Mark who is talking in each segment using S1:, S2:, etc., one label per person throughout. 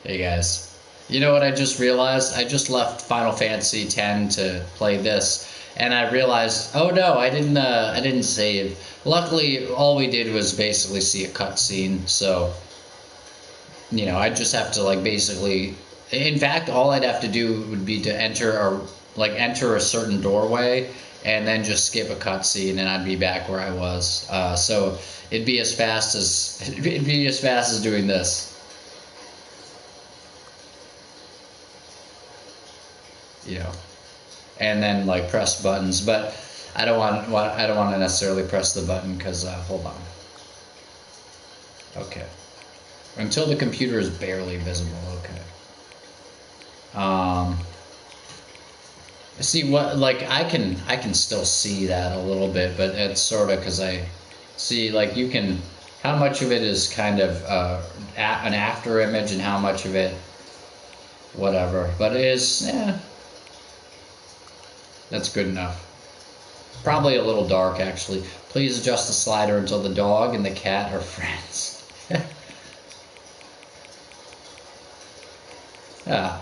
S1: Hey guys. You know what I just realized? I just left Final Fantasy X to play this, and I realized, oh no, I didn't save. Luckily, all we did was basically see a cutscene, so I just have to like basically. In fact, all I'd have to do would be to enter a certain doorway, and then just skip a cutscene, and I'd be back where I was. So it'd be as fast as it'd be as fast as doing this. you know, and then like press buttons. But I don't want to necessarily press the button because hold on. Okay, until the computer is barely visible. Okay. Um, See what like I can still see that a little bit, but it's sort of because I see like you can how much of it is kind of an after image and how much of it whatever. But it is that's good enough. Probably a little dark, actually. Please adjust the slider until the dog and the cat are friends. Yeah.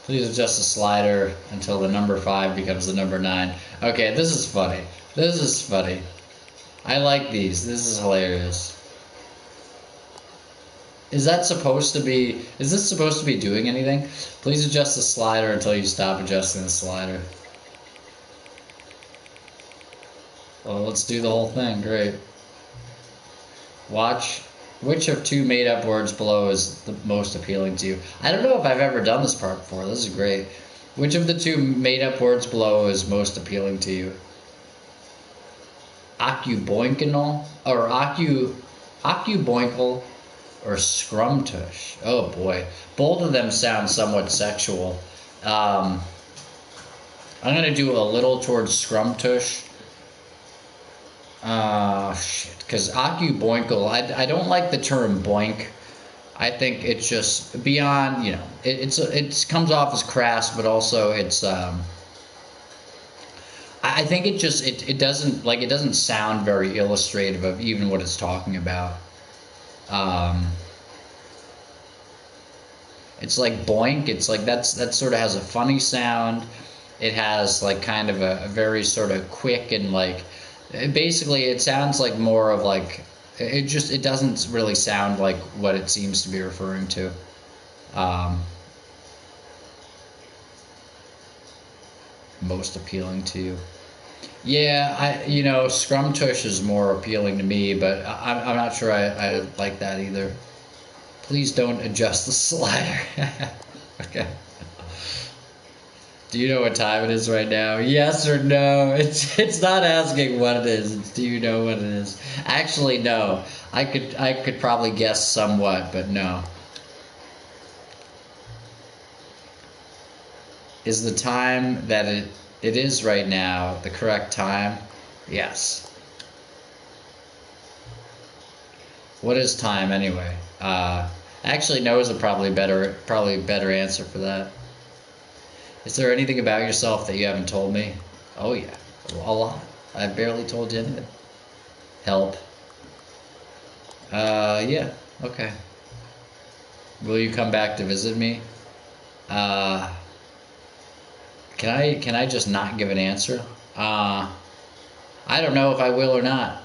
S1: Please adjust the slider until the number 5 becomes the number 9. Okay, this is funny. This is funny. I like these. This is hilarious. Is this supposed to be doing anything? Please adjust the slider until you stop adjusting the slider. Well, let's do the whole thing. Great. Watch. Which of two made-up words below is the most appealing to you? I don't know if I've ever done this part before. This is great. Which of the two made-up words below is most appealing to you? Occuboinkinal or occuboinkle or scrumtush? Oh boy, both of them sound somewhat sexual. I'm gonna do a little towards scrumtush. Shit. Because Boinkle, I don't like the term boink. I think it's just beyond, it comes off as crass, but also it's, I think it doesn't sound very illustrative of even what it's talking about. It's like boink. It's like that sort of has a funny sound. It has like kind of a very sort of quick and like basically it sounds like more of like it doesn't really sound like what it seems to be referring to. um, Most appealing to you. Yeah, scrumtush is more appealing to me, but I'm not sure I like that either. Please don't adjust the slider. Okay. Do you know what time it is right now? Yes or no? It's not asking what it is. It's do you know what it is? Actually, no. I could probably guess somewhat, but no. Is the time that it is right now the correct time? Yes. What is time anyway? Actually, no is probably a better answer for that. Is there anything about yourself that you haven't told me? Oh yeah, a lot. I barely told you anything. Help. Yeah. Okay. Will you come back to visit me? Uh, can I just not give an answer? I don't know if I will or not.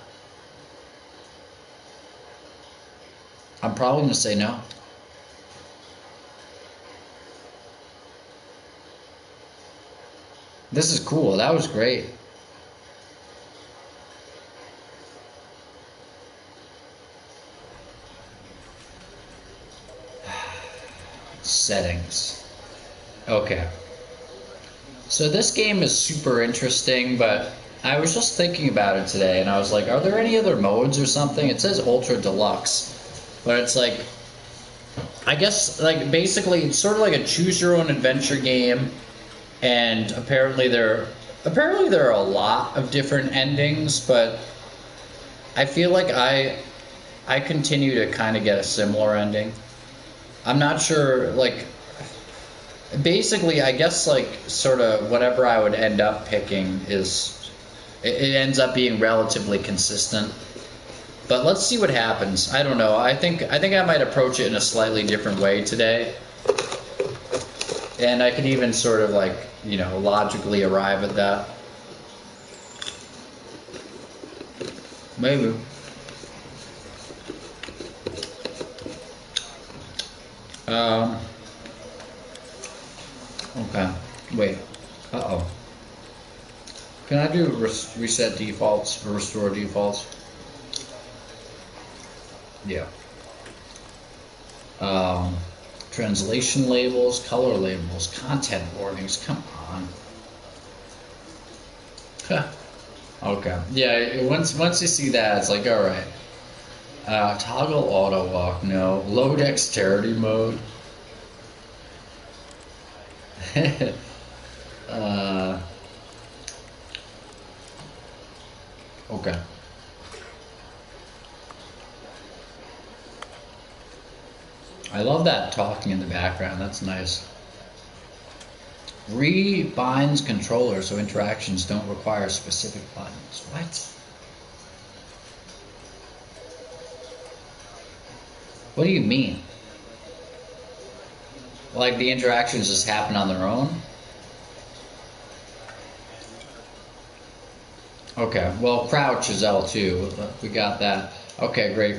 S1: I'm probably gonna say no. This is cool. That was great. Settings. Okay. So this game is super interesting, but I was just thinking about it today, and I was like, are there any other modes or something? It says Ultra Deluxe, but it's like, I guess, like, basically, it's sort of like a choose-your-own-adventure game, and apparently there are a lot of different endings, but I feel like I continue to kind of get a similar ending. I'm not sure, like, basically, I guess, like, sort of whatever I would end up picking it ends up being relatively consistent. But let's see what happens. I don't know. I might approach it in a slightly different way today. And I could even sort of like, logically arrive at that. Maybe. Okay. Wait. Uh-oh. Can I do reset defaults or restore defaults? Yeah. Translation labels, color labels, content warnings. Come on. Huh. Okay. Yeah. Once you see that, it's like, all right. Toggle auto walk. No. Low dexterity mode. Okay. I love that talking in the background. That's nice. Rebinds controller so interactions don't require specific buttons. What? What do you mean? Like the interactions just happen on their own? Okay, well, crouch is L2. We got that. Okay, great.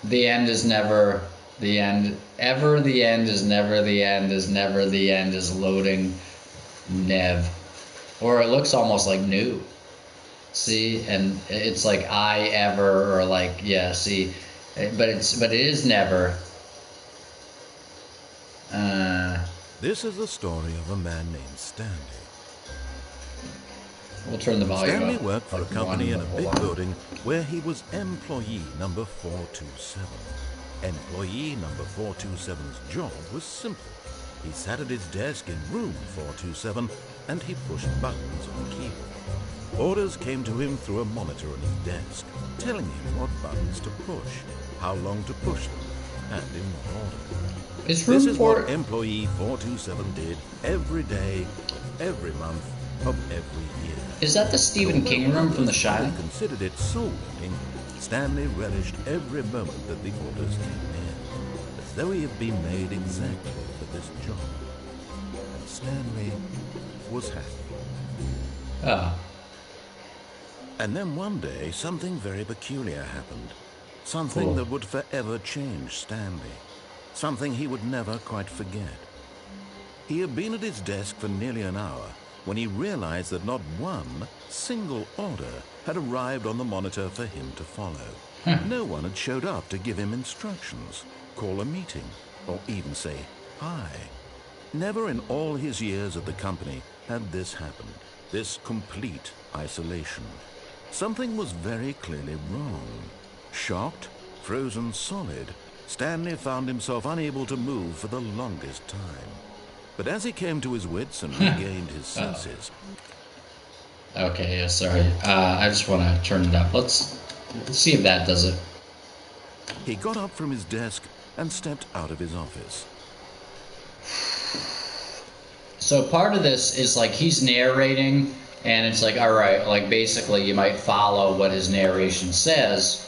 S1: The end is never the end. Ever the end is never the end is never the end is loading nev. Or it looks almost like new. See? And it's like I ever or like, yeah, see. But it is never.
S2: This is the story of a man named Stanley.
S1: We'll turn the volume
S2: Stanley
S1: up.
S2: worked for a company in a big building where he was employee number 427. Employee number 427's job was simple. He sat at his desk in room 427 and he pushed buttons on a keyboard. Orders came to him through a monitor on his desk, telling him what buttons to push, how long to push them, and in what order.
S1: This is
S2: what employee 427 did every day, every month, of every year.
S1: Is that the Stephen King room from The Shining?
S2: He considered it soul-winning. Stanley relished every moment that the orders came in, as though he had been made exactly for this job. And Stanley was happy.
S1: Oh.
S2: And then one day, something very peculiar happened. Something that would forever change Stanley. Something he would never quite forget. He had been at his desk for nearly an hour when he realized that not one single order had arrived on the monitor for him to follow. No one had showed up to give him instructions, call a meeting, or even say hi. Never in all his years at the company had this happened, this complete isolation. Something was very clearly wrong. Shocked, frozen solid, Stanley found himself unable to move for the longest time. But as he came to his wits and regained his senses...
S1: Okay, yeah, sorry. I just want to turn it up. Let's see if that does it.
S2: He got up from his desk and stepped out of his office.
S1: So part of this is like he's narrating, and it's like, all right, like basically you might follow what his narration says.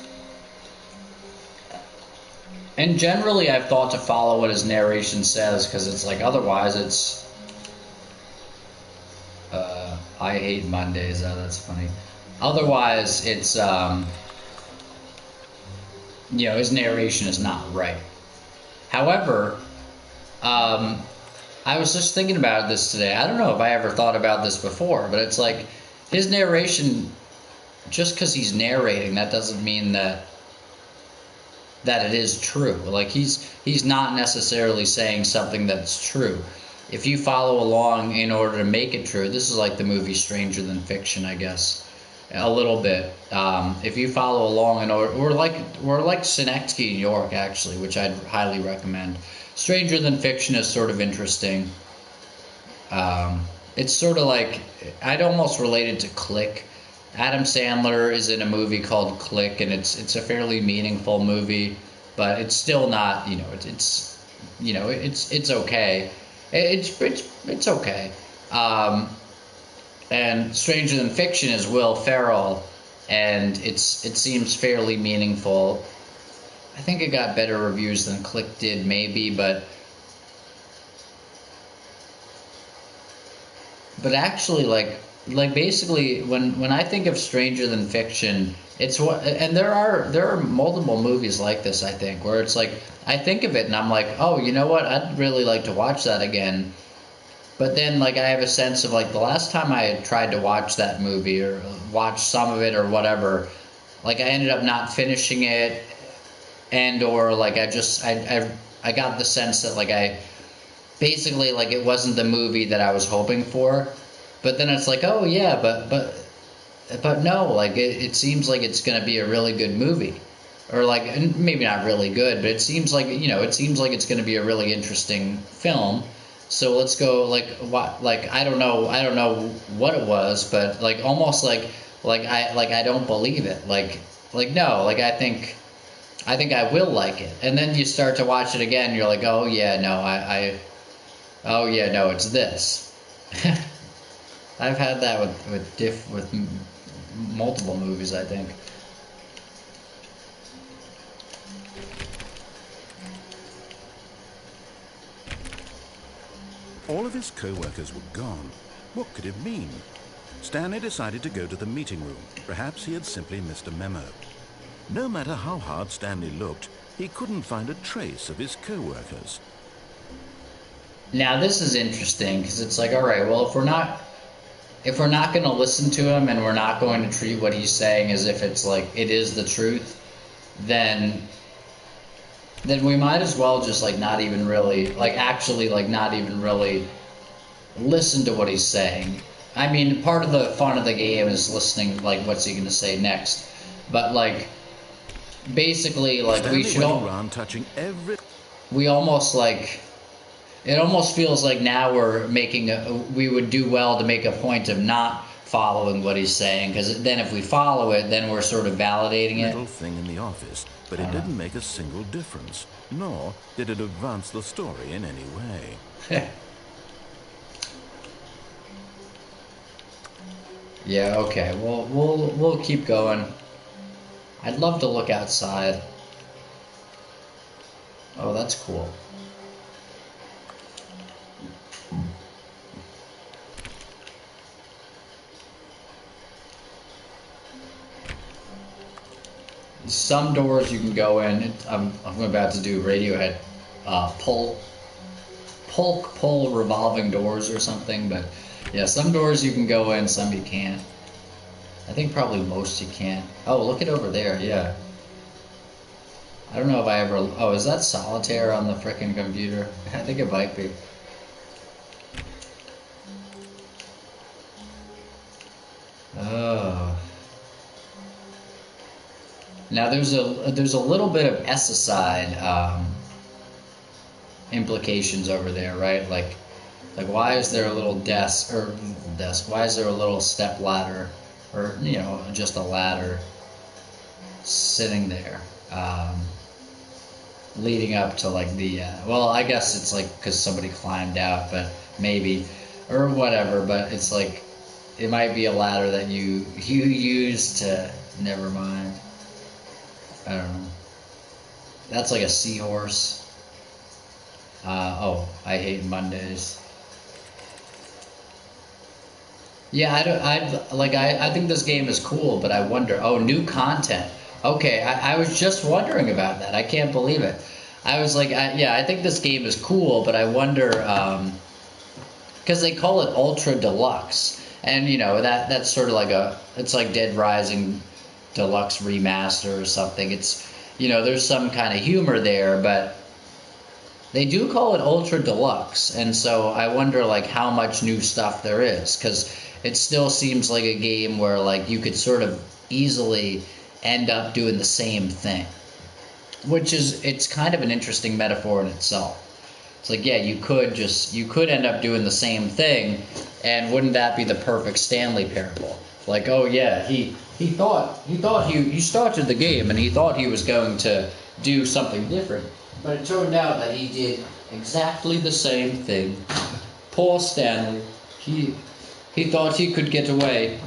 S1: And generally I've thought to follow what his narration says, because it's like otherwise it's... I hate Mondays. Oh, that's funny. Otherwise it's... his narration is not right. However, I was just thinking about this today. I don't know if I ever thought about this before, but it's like his narration, just because he's narrating, that doesn't mean that it is true. Like he's not necessarily saying something that's true. If you follow along in order to make it true, this is like the movie Stranger Than Fiction, I guess, a little bit. If you follow along in order, or like Synecdoche, New York, actually, which I'd highly recommend. Stranger Than Fiction is sort of interesting. It's sort of like, I'd almost relate it to Click. Adam Sandler is in a movie called Click, and it's a fairly meaningful movie, but it's still not, it's okay. It's okay. And Stranger Than Fiction is Will Ferrell and it seems fairly meaningful. I think it got better reviews than Click did, maybe, but actually, like basically, when I think of Stranger Than Fiction, it's what, and there are multiple movies like this. I think where it's like I think of it and I'm like, oh, you know what? I'd really like to watch that again. But then, like, I have a sense of like the last time I had tried to watch that movie or watch some of it or whatever, like I ended up not finishing it, and or like I got the sense that like I basically like it wasn't the movie that I was hoping for. But then it's like, oh yeah, but no, like it seems like it's gonna be a really good movie, or like maybe not really good, but it seems like it seems like it's gonna be a really interesting film. So let's go like what like I don't know what it was, but like almost like I don't believe it like no like I think I will like it, and then you start to watch it again, you're like, oh yeah, no, oh yeah, no, it's this. I've had that with multiple movies, I think.
S2: All of his co-workers were gone. What could it mean? Stanley decided to go to the meeting room. Perhaps he had simply missed a memo. No matter how hard Stanley looked, he couldn't find a trace of his co-workers.
S1: Now this is interesting because it's like, all right, well, if we're not going to listen to him and we're not going to treat what he's saying as if it's like it is the truth, then we might as well just like not even really like actually like not even really listen to what he's saying. I mean, part of the fun of the game is listening, like what's he going to say next, but like basically like we
S2: Stanley
S1: should
S2: went
S1: all
S2: around touching every...
S1: we almost like it almost feels like now we would do well to make a point of not following what he's saying, because then if we follow it, then we're sort of validating it.
S2: little thing in the office, but it didn't make a single difference, nor did it advance the story in any way.
S1: Yeah, okay. Well, we'll keep going. I'd love to look outside. Oh, that's cool. Some doors you can go in. I'm about to do Radiohead, pull revolving doors or something. But yeah, some doors you can go in, some you can't. I think probably most you can't. Oh, look it over there. Yeah. I don't know if I ever. Oh, is that solitaire on the frickin' computer? I think it might be. Oh. Now there's a little bit of S-aside implications over there, right? Like why is there a little desk? Why is there a little step ladder, or just a ladder sitting there, leading up to like the well, I guess it's like because somebody climbed out, but maybe or whatever. But it's like it might be a ladder that you use to. Never mind. I don't know. That's like a seahorse. Oh, I hate Mondays. Yeah, I don't. I think this game is cool, but I wonder. Oh, new content. Okay, I was just wondering about that. I can't believe it. I was like, yeah, I think this game is cool, but I wonder because they call it Ultra Deluxe, and that's sort of like it's like Dead Rising Deluxe remaster or something. It's there's some kind of humor there, but they do call it Ultra Deluxe, and so I wonder like how much new stuff there is, because it still seems like a game where like you could sort of easily end up doing the same thing, which is it's kind of an interesting metaphor in itself. It's like, yeah, you could end up doing the same thing, and wouldn't that be the perfect Stanley parable? Like, oh yeah, he started the game and he thought he was going to do something different, but it turned out that he did exactly the same thing. Poor Stanley. He thought he could get away,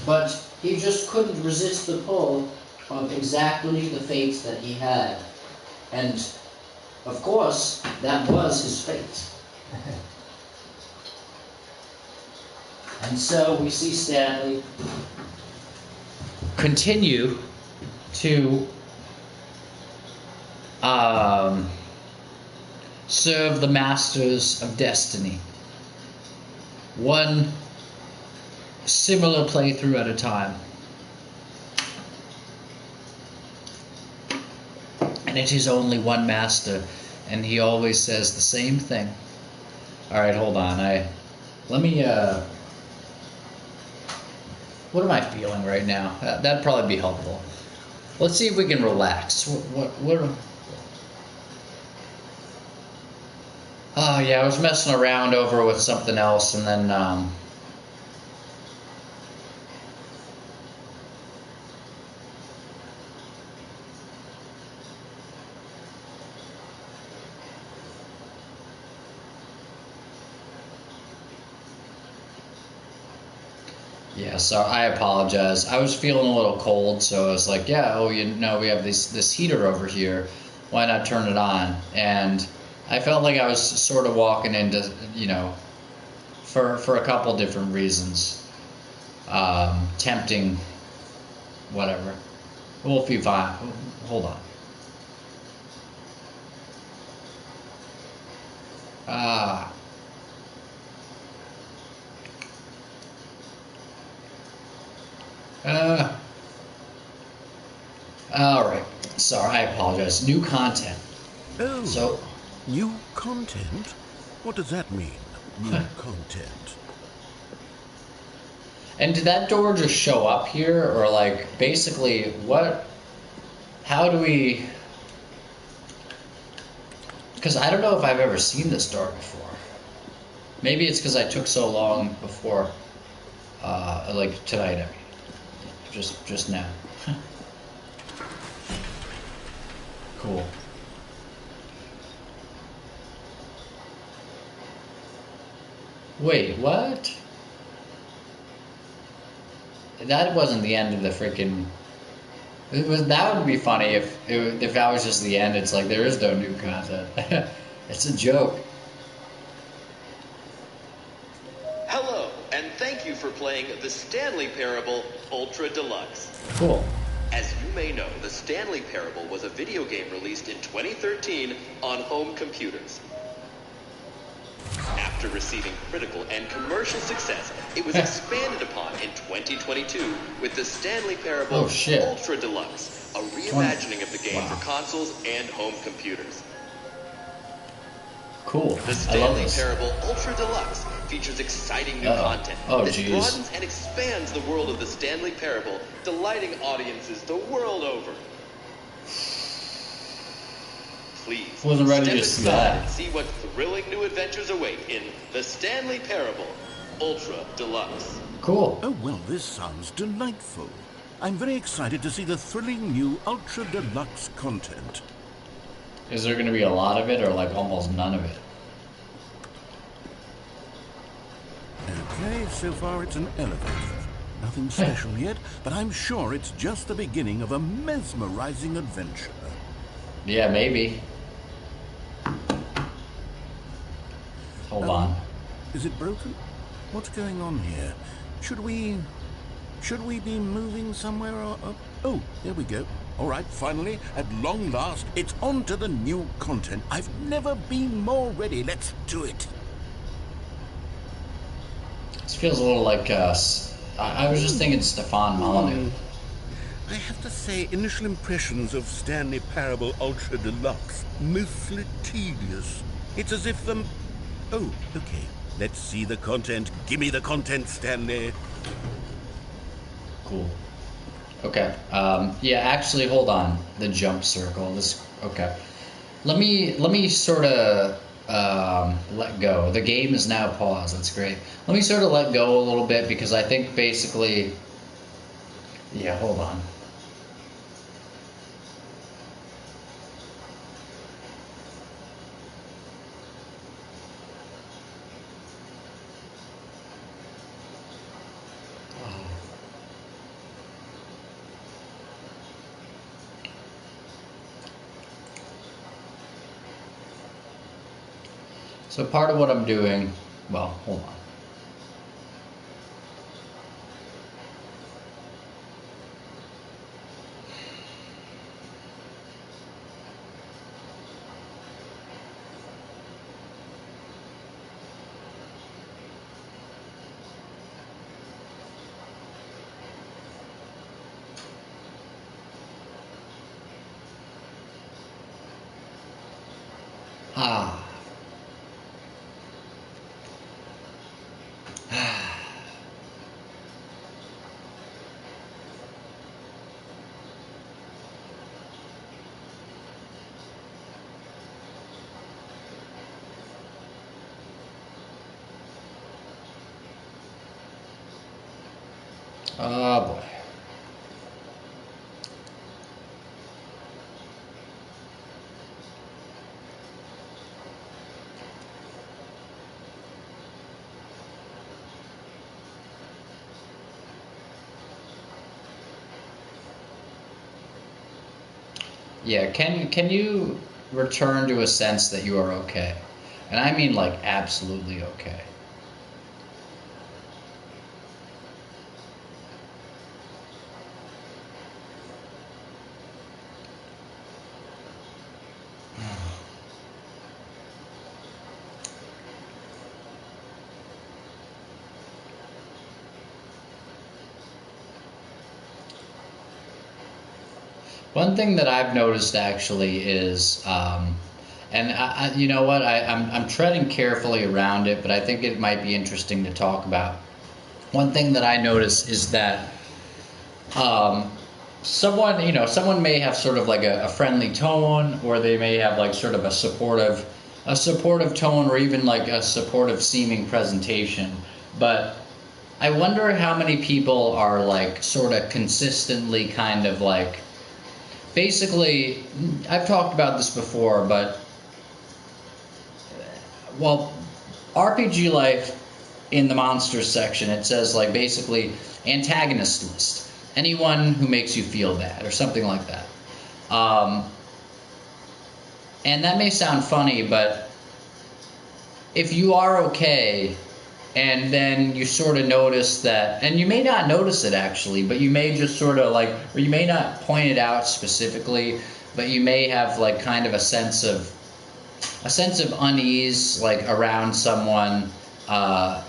S1: but He just couldn't resist the pull of exactly the fate that he had. And, of course, that was his fate. And so we see Stanley continue to serve the masters of destiny. One similar playthrough at a time. And it is only one master, and he always says the same thing. Alright, hold on. Let me, what am I feeling right now? That'd probably be helpful. Let's see if we can relax. What oh, yeah, I was messing around over with something else, and then, yeah, so I apologize. I was feeling a little cold, so I was like, yeah, oh, you know, we have this heater over here. Why not turn it on? And I felt like I was sort of walking into, you know, for a couple different reasons. Tempting, whatever. We'll be fine. Hold on. Ah. Uh, all right. Sorry, I apologize. New content.
S2: Oh,
S1: So,
S2: new content? What does that mean, new content?
S1: and did that door just show up here, or like basically what? How do we? Because I don't know if I've ever seen this door before. Maybe it's because I took so long before, like tonight. I mean, just now. Cool. Wait, what? That wasn't the end of the freaking. It was, that would be funny if that was just the end. It's like there is no new content. It's a joke.
S3: Hello, and thank you for playing the Stanley Parable Ultra Deluxe.
S1: Cool.
S3: As you may know, the Stanley Parable was a video game released in 2013 on home computers. After receiving critical and commercial success, it was expanded upon in 2022 with the Stanley Parable Ultra Deluxe, a reimagining of the game for consoles and home computers.
S1: Cool.
S3: The Stanley Parable Ultra Deluxe features exciting new content that broadens and expands the world of the Stanley Parable, delighting audiences the world over. Please
S1: Wasn't ready
S3: step
S1: to see
S3: inside
S1: that.
S3: and see what thrilling new adventures await in the Stanley Parable Ultra Deluxe.
S1: Cool.
S2: Oh, well, this sounds delightful. I'm very excited to see the thrilling new Ultra Deluxe content.
S1: Is there going to be a lot of it, or like almost none of it?
S2: Okay, so far it's an elevator. Nothing special yet, but I'm sure it's just the beginning of a mesmerizing adventure.
S1: Yeah, maybe. Hold on.
S2: Is it broken? What's going on here? Should we be moving somewhere or... Oh, there we go. All right, finally, at long last, it's on to the new content. I've never been more ready. Let's do it.
S1: This feels a little like, I was just thinking Stefan Molyneux.
S2: I have to say, initial impressions of Stanley Parable Ultra Deluxe, mostly tedious. It's as if Oh, okay. Let's see the content. Give me the content, Stanley.
S1: Cool. Okay. Yeah, actually, hold on. The jump circle. This. Okay. Let me sort of let go. The game is now paused. That's great. Let me sort of let go a little bit because I think basically. Yeah. Hold on. So part of what I'm doing, well, hold on. Ah. Oh boy. Yeah, can you return to a sense that you are okay? And I mean like absolutely okay. One thing that I've noticed actually is, and you know what, I'm treading carefully around it, but I think it might be interesting to talk about. One thing that I notice is that um, someone may have sort of like a friendly tone, or they may have like sort of a supportive tone, or even like a supportive seeming presentation. But I wonder how many people are like sort of consistently kind of like, basically, I've talked about this before, but well, RPG Life in the monsters section, it says like basically antagonist list. Anyone who makes you feel bad or something like that. Um, and that may sound funny, but if you are okay and then you sort of notice that, and you may not notice it actually, but you may just sort of like, or you may not point it out specifically, but you may have like kind of a sense of unease like around someone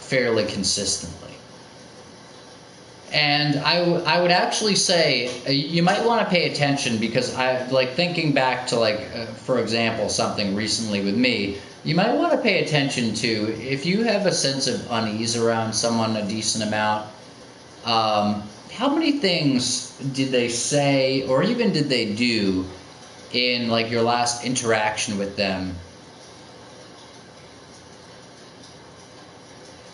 S1: fairly consistently. And I would actually say you might want to pay attention, because I like thinking back to like for example something recently with me. You might want to pay attention to if you have a sense of unease around someone a decent amount. How many things did they say, or even did they do in like your last interaction with them,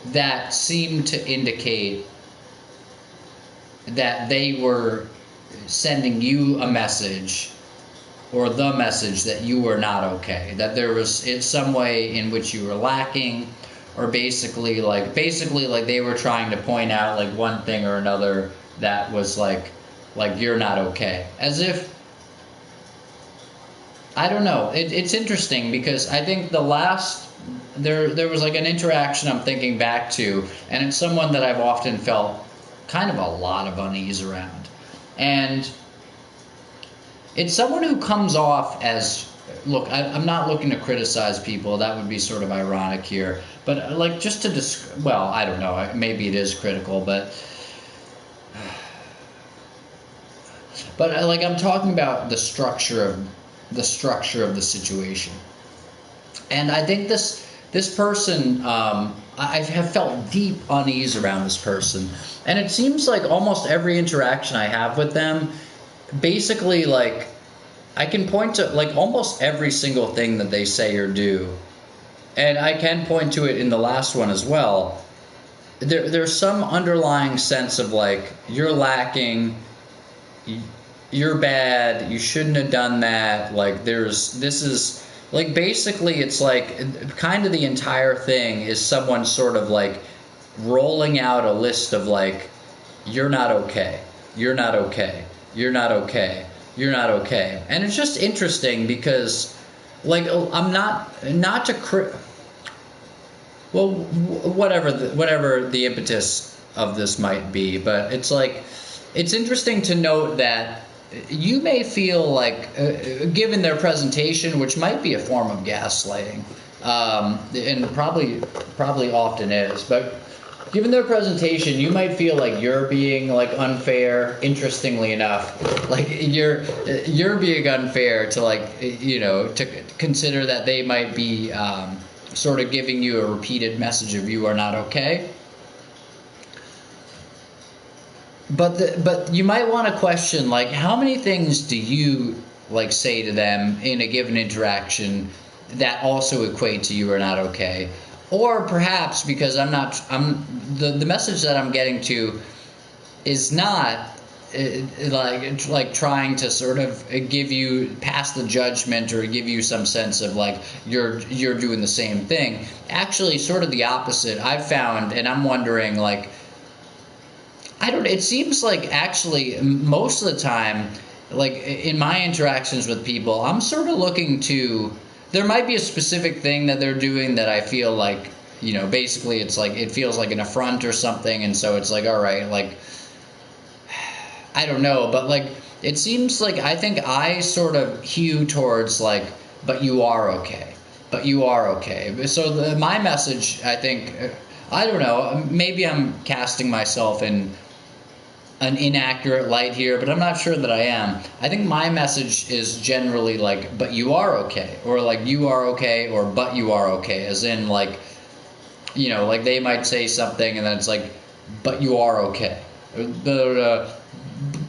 S1: that seemed to indicate that they were sending you a message, or the message that you were not okay, that there was some way in which you were lacking, or basically like they were trying to point out like one thing or another that was like you're not okay, as if, I don't know. It's interesting because I think the last there was like an interaction I'm thinking back to, and it's someone that I've often felt kind of a lot of unease around, and it's someone who comes off as, look, I'm not looking to criticize people. That would be sort of ironic here, but like just to well, I don't know. Maybe it is critical, but like I'm talking about the structure of the situation. And I think this person, I have felt deep unease around this person, and it seems like almost every interaction I have with them, basically like I can point to like almost every single thing that they say or do, and I can point to it in the last one as well. There's some underlying sense of like you're lacking, you're bad, you shouldn't have done that. Like this is like basically it's like kind of the entire thing is someone sort of like rolling out a list of like you're not okay, you're not okay, you're not okay, you're not okay. And it's just interesting because like I'm not to well, whatever the impetus of this might be, but it's like it's interesting to note that you may feel like, given their presentation, which might be a form of gaslighting, and probably often is, but given their presentation, you might feel like you're being like unfair. Interestingly enough, like you're being unfair to, like, to consider that they might be sort of giving you a repeated message of you are not okay. But you might want to question, like, how many things do you like say to them in a given interaction that also equate to you are not okay? Or perhaps because the message that I'm getting to is not like trying to sort of give you pass the judgment or give you some sense of like you're doing the same thing. Actually, sort of the opposite I've found, and I'm wondering, like, I don't. It seems like actually most of the time, like in my interactions with people, I'm sort of looking to. There might be a specific thing that they're doing that I feel like, basically it's like it feels like an affront or something, and so it's like, all right, like, I don't know, but like it seems like I think I sort of hew towards like, but you are okay, but you are okay. So my message, I think, I don't know, maybe I'm casting myself in an inaccurate light here, but I'm not sure that I am. I think my message is generally like, but you are okay, or like you are okay, or but you are okay, as in like, like they might say something and then it's like, but you are okay.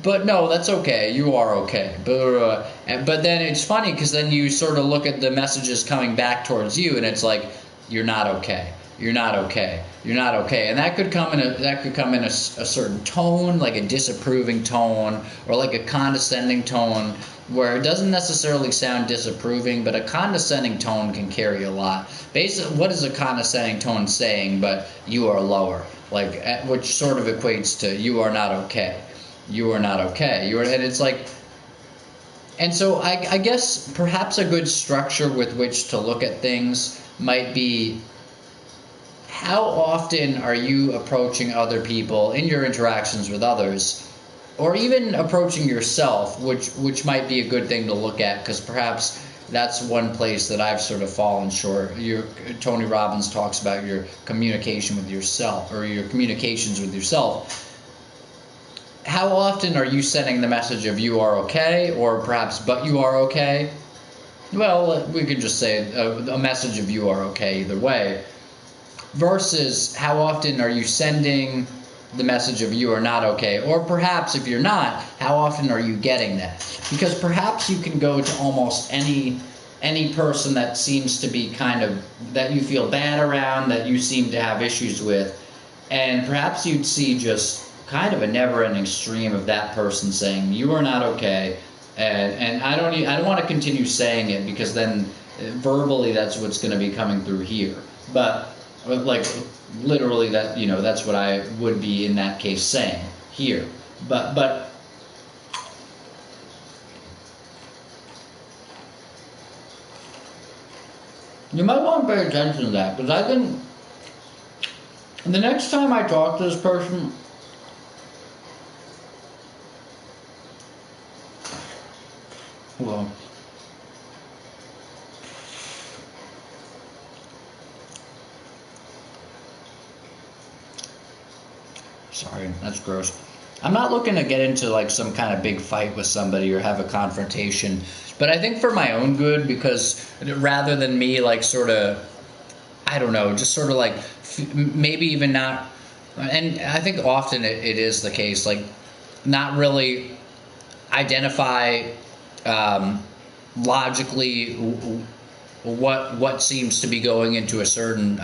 S1: But no, that's okay. You are okay. But then it's funny because then you sort of look at the messages coming back towards you, and it's like, you're not okay. You're not okay. You're not okay. And that could come in a certain tone, like a disapproving tone, or like a condescending tone, where it doesn't necessarily sound disapproving, but a condescending tone can carry a lot. Basically, what is a condescending tone saying? But you are lower, like, which sort of equates to you are not okay. You are not okay. And it's like, and so I guess perhaps a good structure with which to look at things might be, how often are you approaching other people in your interactions with others, or even approaching yourself, which might be a good thing to look at, because perhaps that's one place that I've sort of fallen short. Tony Robbins talks about your communication with yourself, or your communications with yourself. How often are you sending the message of you are okay, or perhaps but you are okay? Well, we could just say a message of you are okay either way. Versus how often are you sending the message of you are not okay? Or perhaps if you're not, how often are you getting that? Because perhaps you can go to almost any person that seems to be kind of, that you feel bad around, that you seem to have issues with, and perhaps you'd see just kind of a never-ending stream of that person saying you are not okay, and I don't want to continue saying it, because then verbally that's what's going to be coming through here, but like literally that's what I would be in that case saying here, but you might want to pay attention to that, because I think the next time I talk to this person, well, sorry, that's gross. I'm not looking to get into like some kind of big fight with somebody or have a confrontation, but I think for my own good, because rather than me like sort of, I don't know, just sort of like maybe even not, and I think often it is the case, like not really identify logically what seems to be going into a certain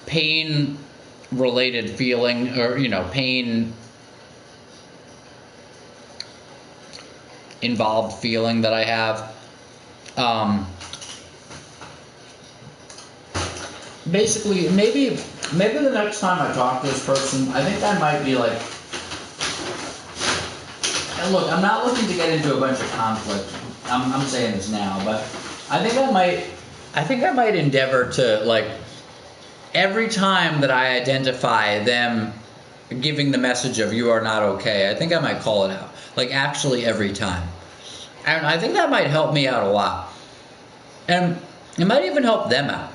S1: pain related feeling, or pain involved feeling that I have. Basically, maybe the next time I talk to this person, I think I might be like, and look, I'm not looking to get into a bunch of conflict. I'm saying this now, but I think I might endeavor to, like, every time that I identify them giving the message of "you are not okay," I think I might call it out. Like, actually every time. And I think that might help me out a lot. And it might even help them out.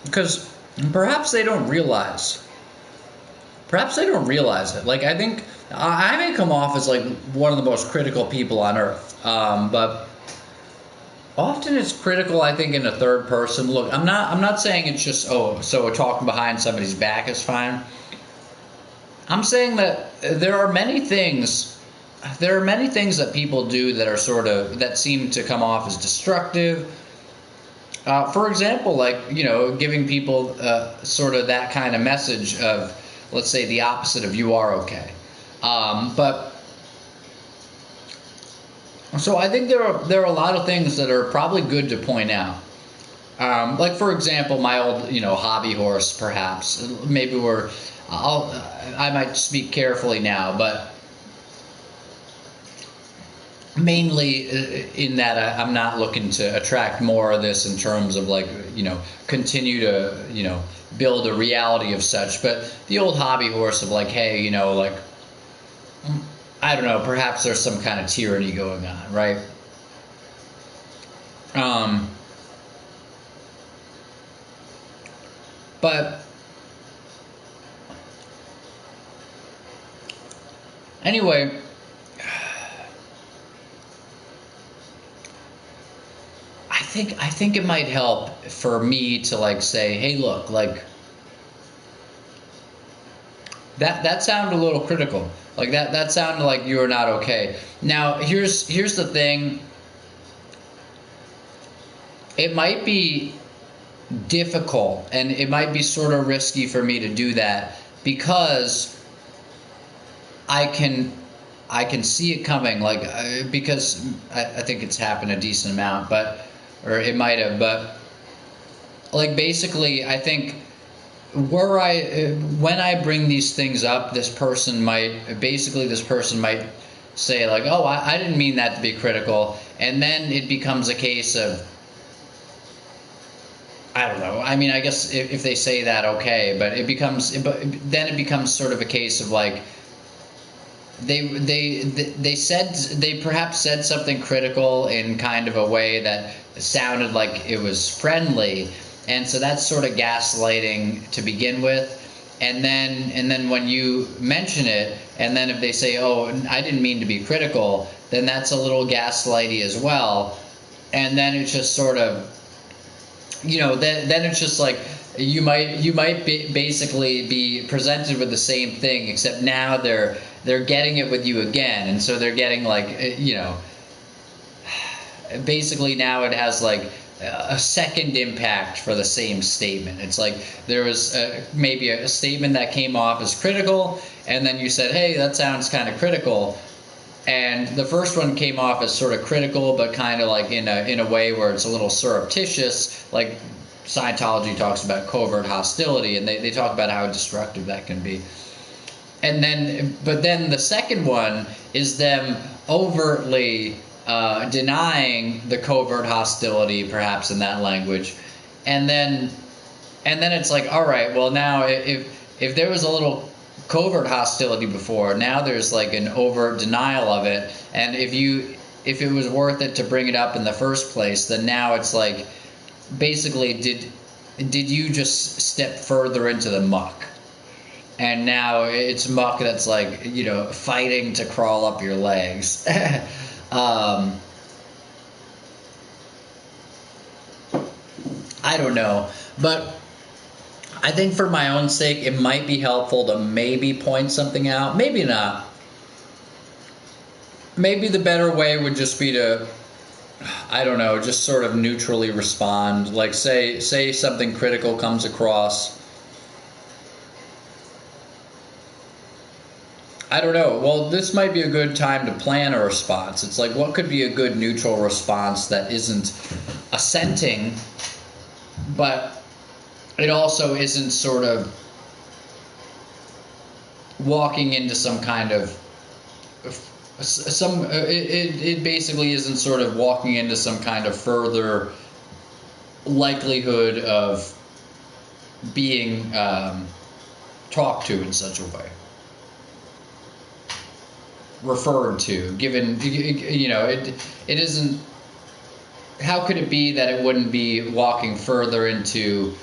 S1: Because perhaps they don't realize. Perhaps they don't realize it. Like, I think I may come off as like one of the most critical people on earth. But often it's critical, I think, in a third person. Look, I'm not saying it's just, oh, so talking behind somebody's back is fine. I'm saying that there are many things that people do that are that seem to come off as destructive. For example, like, giving people sort of that kind of message of, let's say, the opposite of "you are okay." But so I think there are a lot of things that are probably good to point out. Like, for example, my old, hobby horse, perhaps. Maybe I might speak carefully now, but mainly in that I'm not looking to attract more of this in terms of, like, continue to, build a reality of such. But the old hobby horse of, like, hey, like, I don't know, perhaps there's some kind of tyranny going on, right? But anyway, I think it might help for me to, like, say, hey, look, like, that sounded a little critical. Like, that sounded like you are not okay. Now, here's the thing. It might be difficult and it might be sort of risky for me to do that, because I can see it coming, like, because I think it's happened a decent amount, or it might have, but, like, basically, I think when I bring these things up, this person might say, like, oh, I didn't mean that to be critical, and then it becomes a case of, I don't know. I mean, I guess if they say that, okay, but then it becomes sort of a case of, like, they perhaps said something critical in kind of a way that sounded like it was friendly, and so that's sort of gaslighting to begin with. And then when you mention it, and then if they say, oh, I didn't mean to be critical, then that's a little gaslighty as well. And then it's just sort of, then it's just like you might basically be presented with the same thing, except now they're getting it with you again, and so they're getting, like, basically now it has, like, a second impact for the same statement. It's like there was maybe a statement that came off as critical, and then you said, hey, that sounds kind of critical, and the first one came off as sort of critical, but kind of like in a way where it's a little surreptitious. Like, Scientology talks about covert hostility, and they talk about how destructive that can be. And then the second one is them overtly denying the covert hostility, perhaps in that language, and then it's like, all right, well, now if there was a little covert hostility before, now there's, like, an overt denial of it, and if it was worth it to bring it up in the first place, then now it's like, basically, did you just step further into the muck? And now it's muck that's, like, fighting to crawl up your legs. I don't know, but I think for my own sake, it might be helpful to maybe point something out. Maybe not. Maybe the better way would just be to, I don't know, just sort of neutrally respond. Like, say something critical comes across. I don't know. Well, this might be a good time to plan a response. It's like, what could be a good neutral response that isn't assenting, but it also isn't sort of walking into some kind of it basically isn't sort of walking into some kind of further likelihood of being talked to in such a way, referred to, given, it isn't. How could it be that it wouldn't be walking further into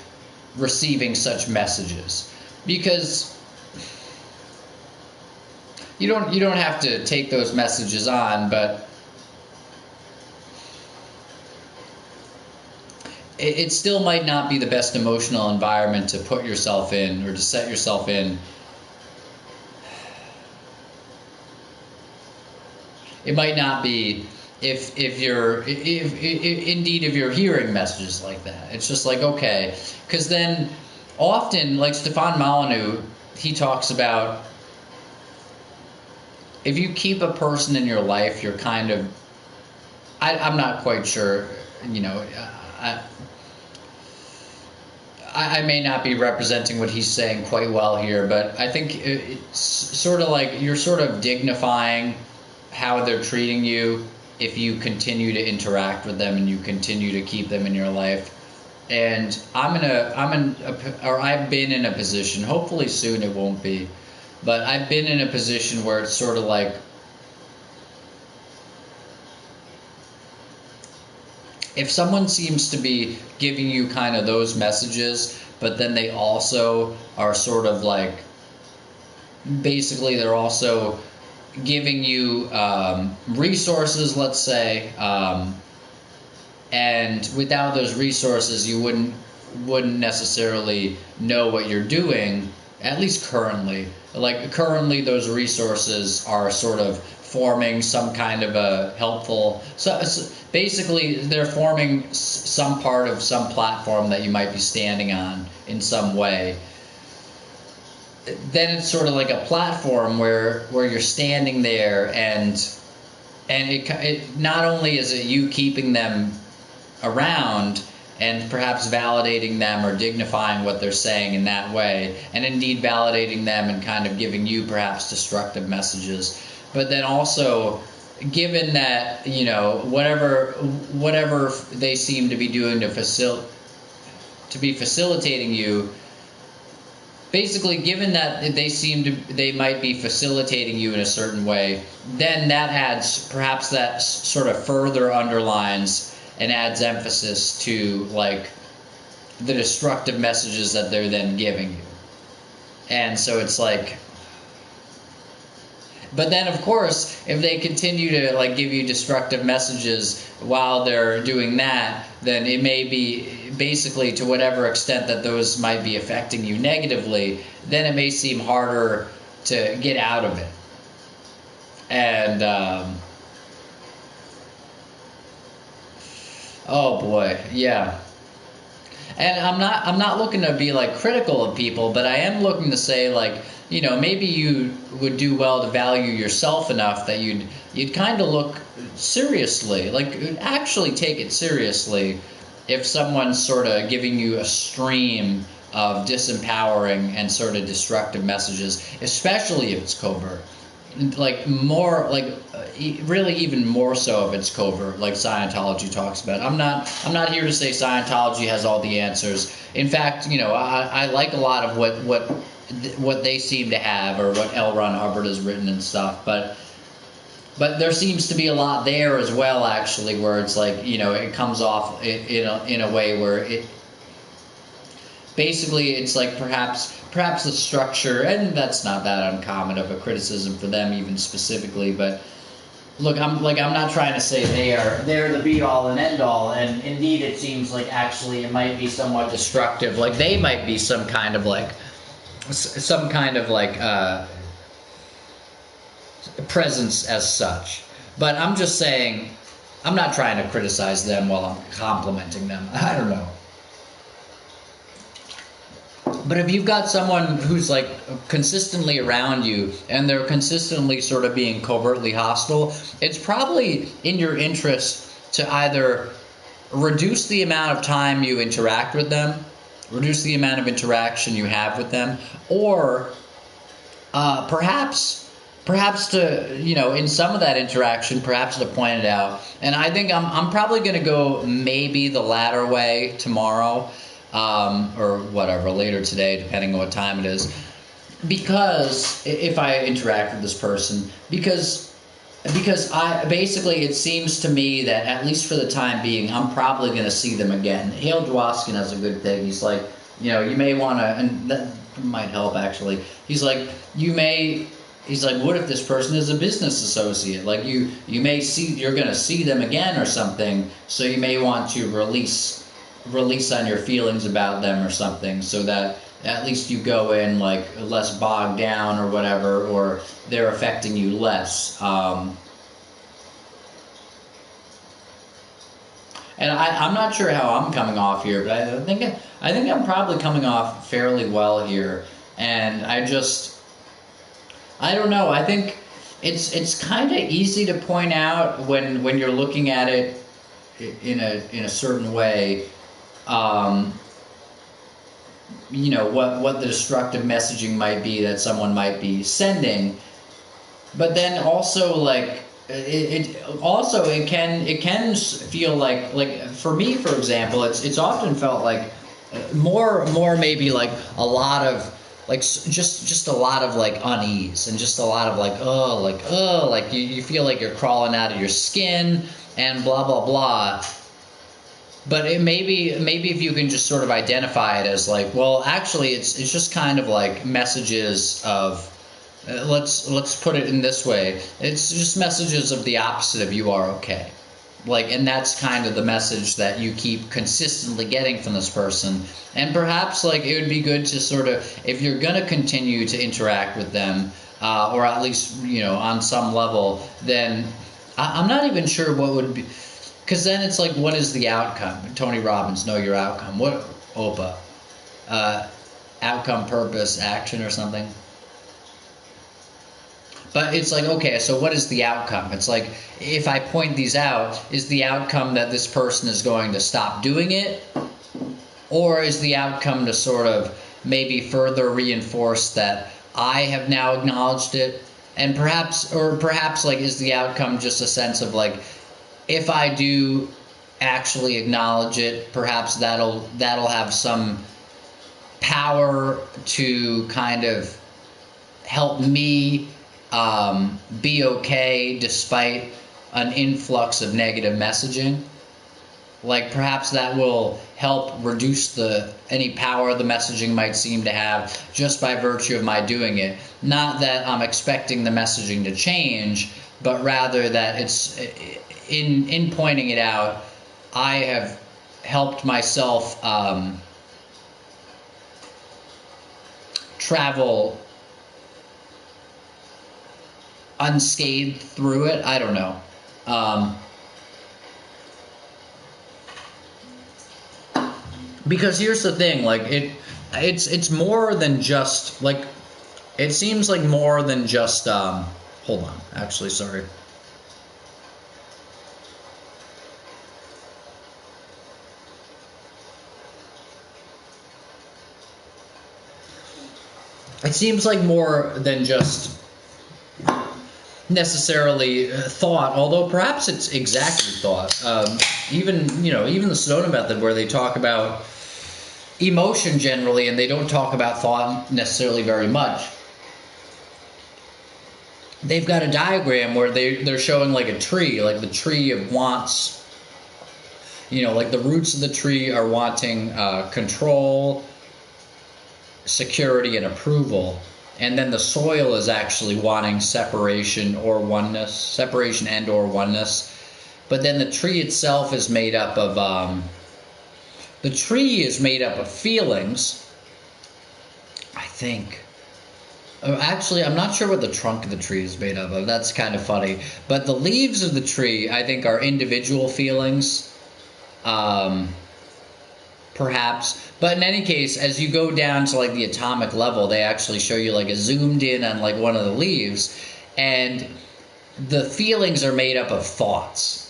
S1: receiving such messages? Because you don't have to take those messages on, but it still might not be the best emotional environment to put yourself in, or to set yourself in. It might not be if indeed if you're hearing messages like that. It's just like, okay, because then often, like Stefan Molyneux, he talks about, if you keep a person in your life, you're kind of, I'm not quite sure, I may not be representing what he's saying quite well here, but I think it's sort of like you're sort of dignifying how they're treating you if you continue to interact with them and you continue to keep them in your life. And I've been in a position, hopefully soon it won't be, but I've been in a position where it's sort of like, if someone seems to be giving you kind of those messages, but then they also are sort of like, basically they're also giving you resources, let's say, and without those resources you wouldn't necessarily know what you're doing, at least currently. Like currently those resources are sort of forming some kind of a helpful, so basically they're forming some part of some platform that you might be standing on in some way. Then it's sort of like a platform where you're standing there, and it not only is it you keeping them around and perhaps validating them or dignifying what they're saying in that way, and indeed validating them and kind of giving you perhaps destructive messages, but then also, given that whatever they seem to be doing to be facilitating you, basically, given that they might be facilitating you in a certain way, then that adds, perhaps that sort of further underlines and adds emphasis to like the destructive messages that they're then giving you. And so it's like, but then of course, if they continue to like give you destructive messages while they're doing that, then it may be, basically, to whatever extent that those might be affecting you negatively, then it may seem harder to get out of it. And oh boy, yeah. And I'm not looking to be like critical of people, but I am looking to say, like, maybe you would do well to value yourself enough that you'd kind of look seriously, like actually take it seriously, if someone's sort of giving you a stream of disempowering and sort of destructive messages, especially if it's covert. Like more, like really even more so if it's covert, like Scientology talks about. I'm not here to say Scientology has all the answers. In fact, I like a lot of what they seem to have, or what L. Ron Hubbard has written and stuff, but there seems to be a lot there as well, actually, where it's like, it comes off in a way where it basically, it's like perhaps the structure, and that's not that uncommon of a criticism for them even specifically, but look, I'm not trying to say they're the be all and end all, and indeed it seems like actually it might be somewhat destructive, like they might be some kind of presence as such. But I'm just saying, I'm not trying to criticize them while I'm complimenting them. I don't know. But if you've got someone who's like consistently around you and they're consistently sort of being covertly hostile, it's probably in your interest to either reduce the amount of time you interact with them, reduce the amount of interaction you have with them, or perhaps perhaps to, in some of that interaction, perhaps to point it out. And I think I'm probably going to go maybe the latter way tomorrow, or whatever, later today, depending on what time it is. Because if I interact with this person, because I basically, it seems to me that at least for the time being, I'm probably going to see them again. Hale Dwoskin has a good thing. He's like, you may want to, and that might help actually. He's like, he's like, what if this person is a business associate? Like you may see, you're going to see them again or something, so you may want to release on your feelings about them or something, so that at least you go in like less bogged down or whatever, or they're affecting you less. And I'm not sure how I'm coming off here, but I think I'm probably coming off fairly well here. And I don't know. I think it's kind of easy to point out when you're looking at it in a certain way. What the destructive messaging might be that someone might be sending, but then also like it can feel like for me, for example, it's often felt like more maybe like a lot of like just a lot of like unease, and just a lot of like you feel like you're crawling out of your skin and blah blah blah. But maybe if you can just sort of identify it as like, well, actually, it's just kind of like messages of, let's put it in this way. It's just messages of the opposite of "you are okay," like, and that's kind of the message that you keep consistently getting from this person. And perhaps like it would be good to sort of, if you're gonna continue to interact with them, or at least on some level, then I'm not even sure what would be. Because then it's like, what is the outcome? Tony Robbins, know your outcome. What, OPA? Outcome, purpose, action, or something. But it's like, okay, so what is the outcome? It's like, if I point these out, is the outcome that this person is going to stop doing it? Or is the outcome to sort of maybe further reinforce that I have now acknowledged it? And perhaps like, is the outcome just a sense of like, if I do actually acknowledge it, perhaps that'll have some power to kind of help me be okay despite an influx of negative messaging. Like perhaps that will help reduce any power the messaging might seem to have just by virtue of my doing it. Not that I'm expecting the messaging to change, but rather that it's in pointing it out, I have helped myself travel unscathed through it. I don't know. Because here's the thing, like it's more than just like, it seems like more than just hold on, actually, sorry. It seems like more than just necessarily thought, although perhaps it's exactly thought. Even the Sedona method, where they talk about emotion generally, and they don't talk about thought necessarily very much. They've got a diagram where they're showing like a tree, like the tree of wants. Like the roots of the tree are wanting control, security, and approval, and then the soil is actually wanting separation and or oneness. But then the tree itself is made up of feelings, I think. Actually, I'm not sure what the trunk of the tree is made of. That's kind of funny. But the leaves of the tree, I think, are individual feelings. Perhaps. But in any case, as you go down to like the atomic level, they actually show you like a zoomed in on like one of the leaves, and the feelings are made up of thoughts.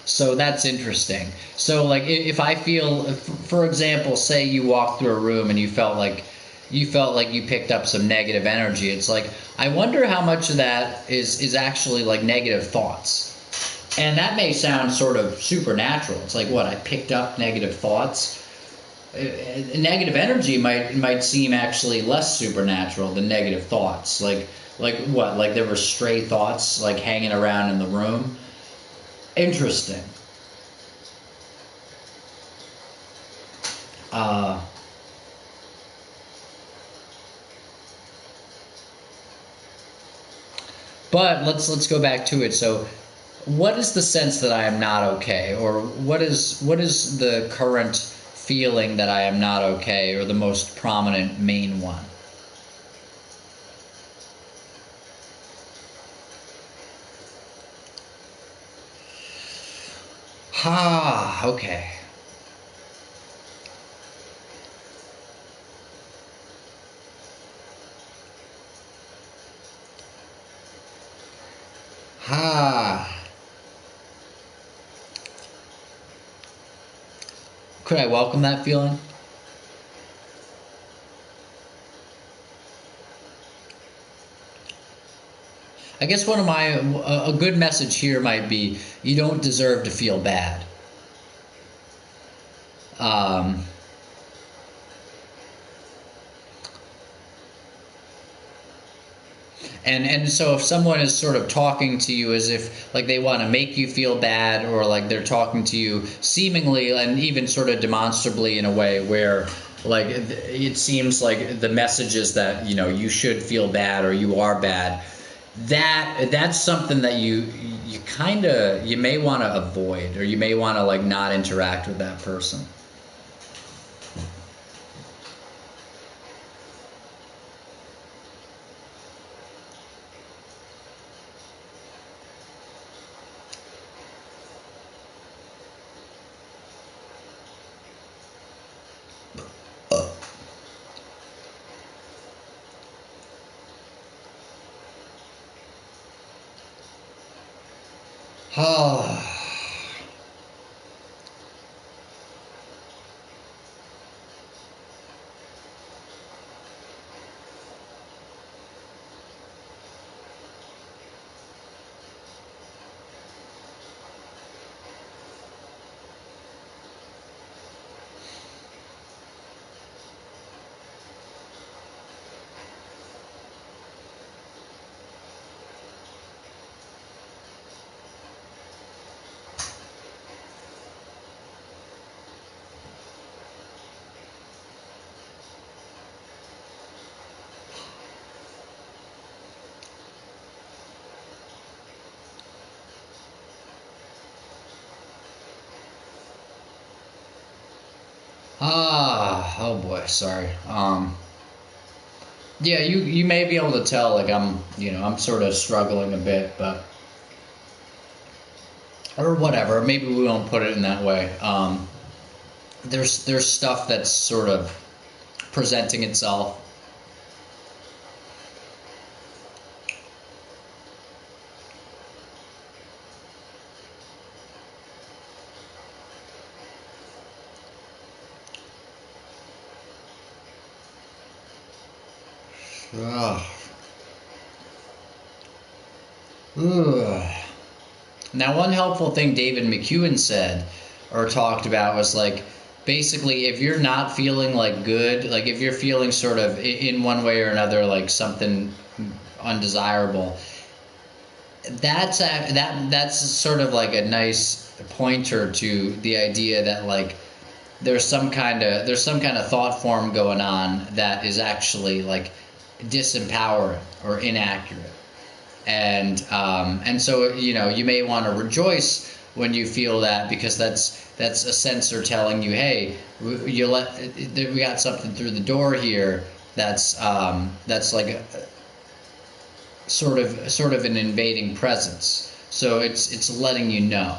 S1: So that's interesting. So like if I feel, for example, say you walk through a room and you felt like you felt like you picked up some negative energy. It's like, I wonder how much of that is actually like negative thoughts. And that may sound sort of supernatural. It's like, what, I picked up negative thoughts? Negative energy might seem actually less supernatural than negative thoughts. Like what? Like there were stray thoughts like hanging around in the room. Interesting. Uh, but let's go back to it. So, what is the sense that I am not okay, or what is the current feeling that I am not okay, or the most prominent main one? Ha, okay. Ha. Could I welcome that feeling? I guess one of my a good message here might be, you don't deserve to feel bad. Um, and so if someone is sort of talking to you as if like they want to make you feel bad, or like they're talking to you seemingly and even sort of demonstrably in a way where like it seems like the message is that, you know, you should feel bad or you are bad, that's something that you kind of, you may want to avoid, or you may want to like not interact with that person. Oh. Oh boy, sorry. Yeah, you may be able to tell like I'm, you know, I'm sort of struggling a bit, but or whatever. Maybe we won't put it in that way. There's stuff that's sort of presenting itself. Ugh. Ugh. Now, one helpful thing David McEwen said or talked about was like, basically, if you're not feeling like good, like if you're feeling sort of in one way or another like something undesirable, that's sort of like a nice pointer to the idea that like there's some kind of thought form going on that is actually like disempowering or inaccurate. And so, you know, you may want to rejoice when you feel that, because that's a sensor telling you, hey, we got something through the door here that's like sort of an invading presence. So it's letting you know.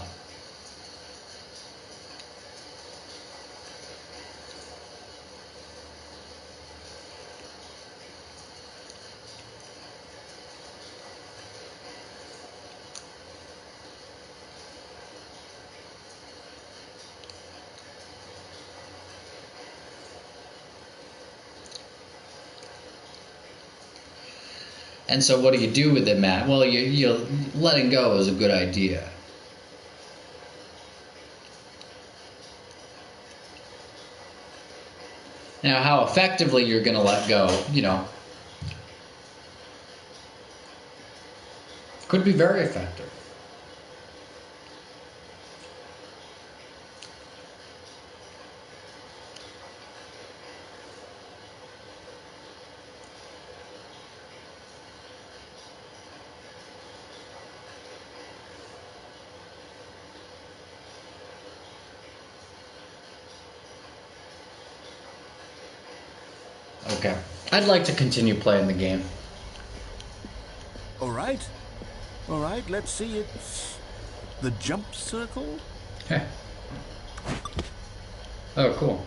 S1: And so what do you do with it, Matt? Well, you letting go is a good idea. Now, how effectively you're going to let go, could be very effective. Okay. I'd like to continue playing the game.
S2: All right. All right, let's see. It's the jump circle.
S1: Oh, cool.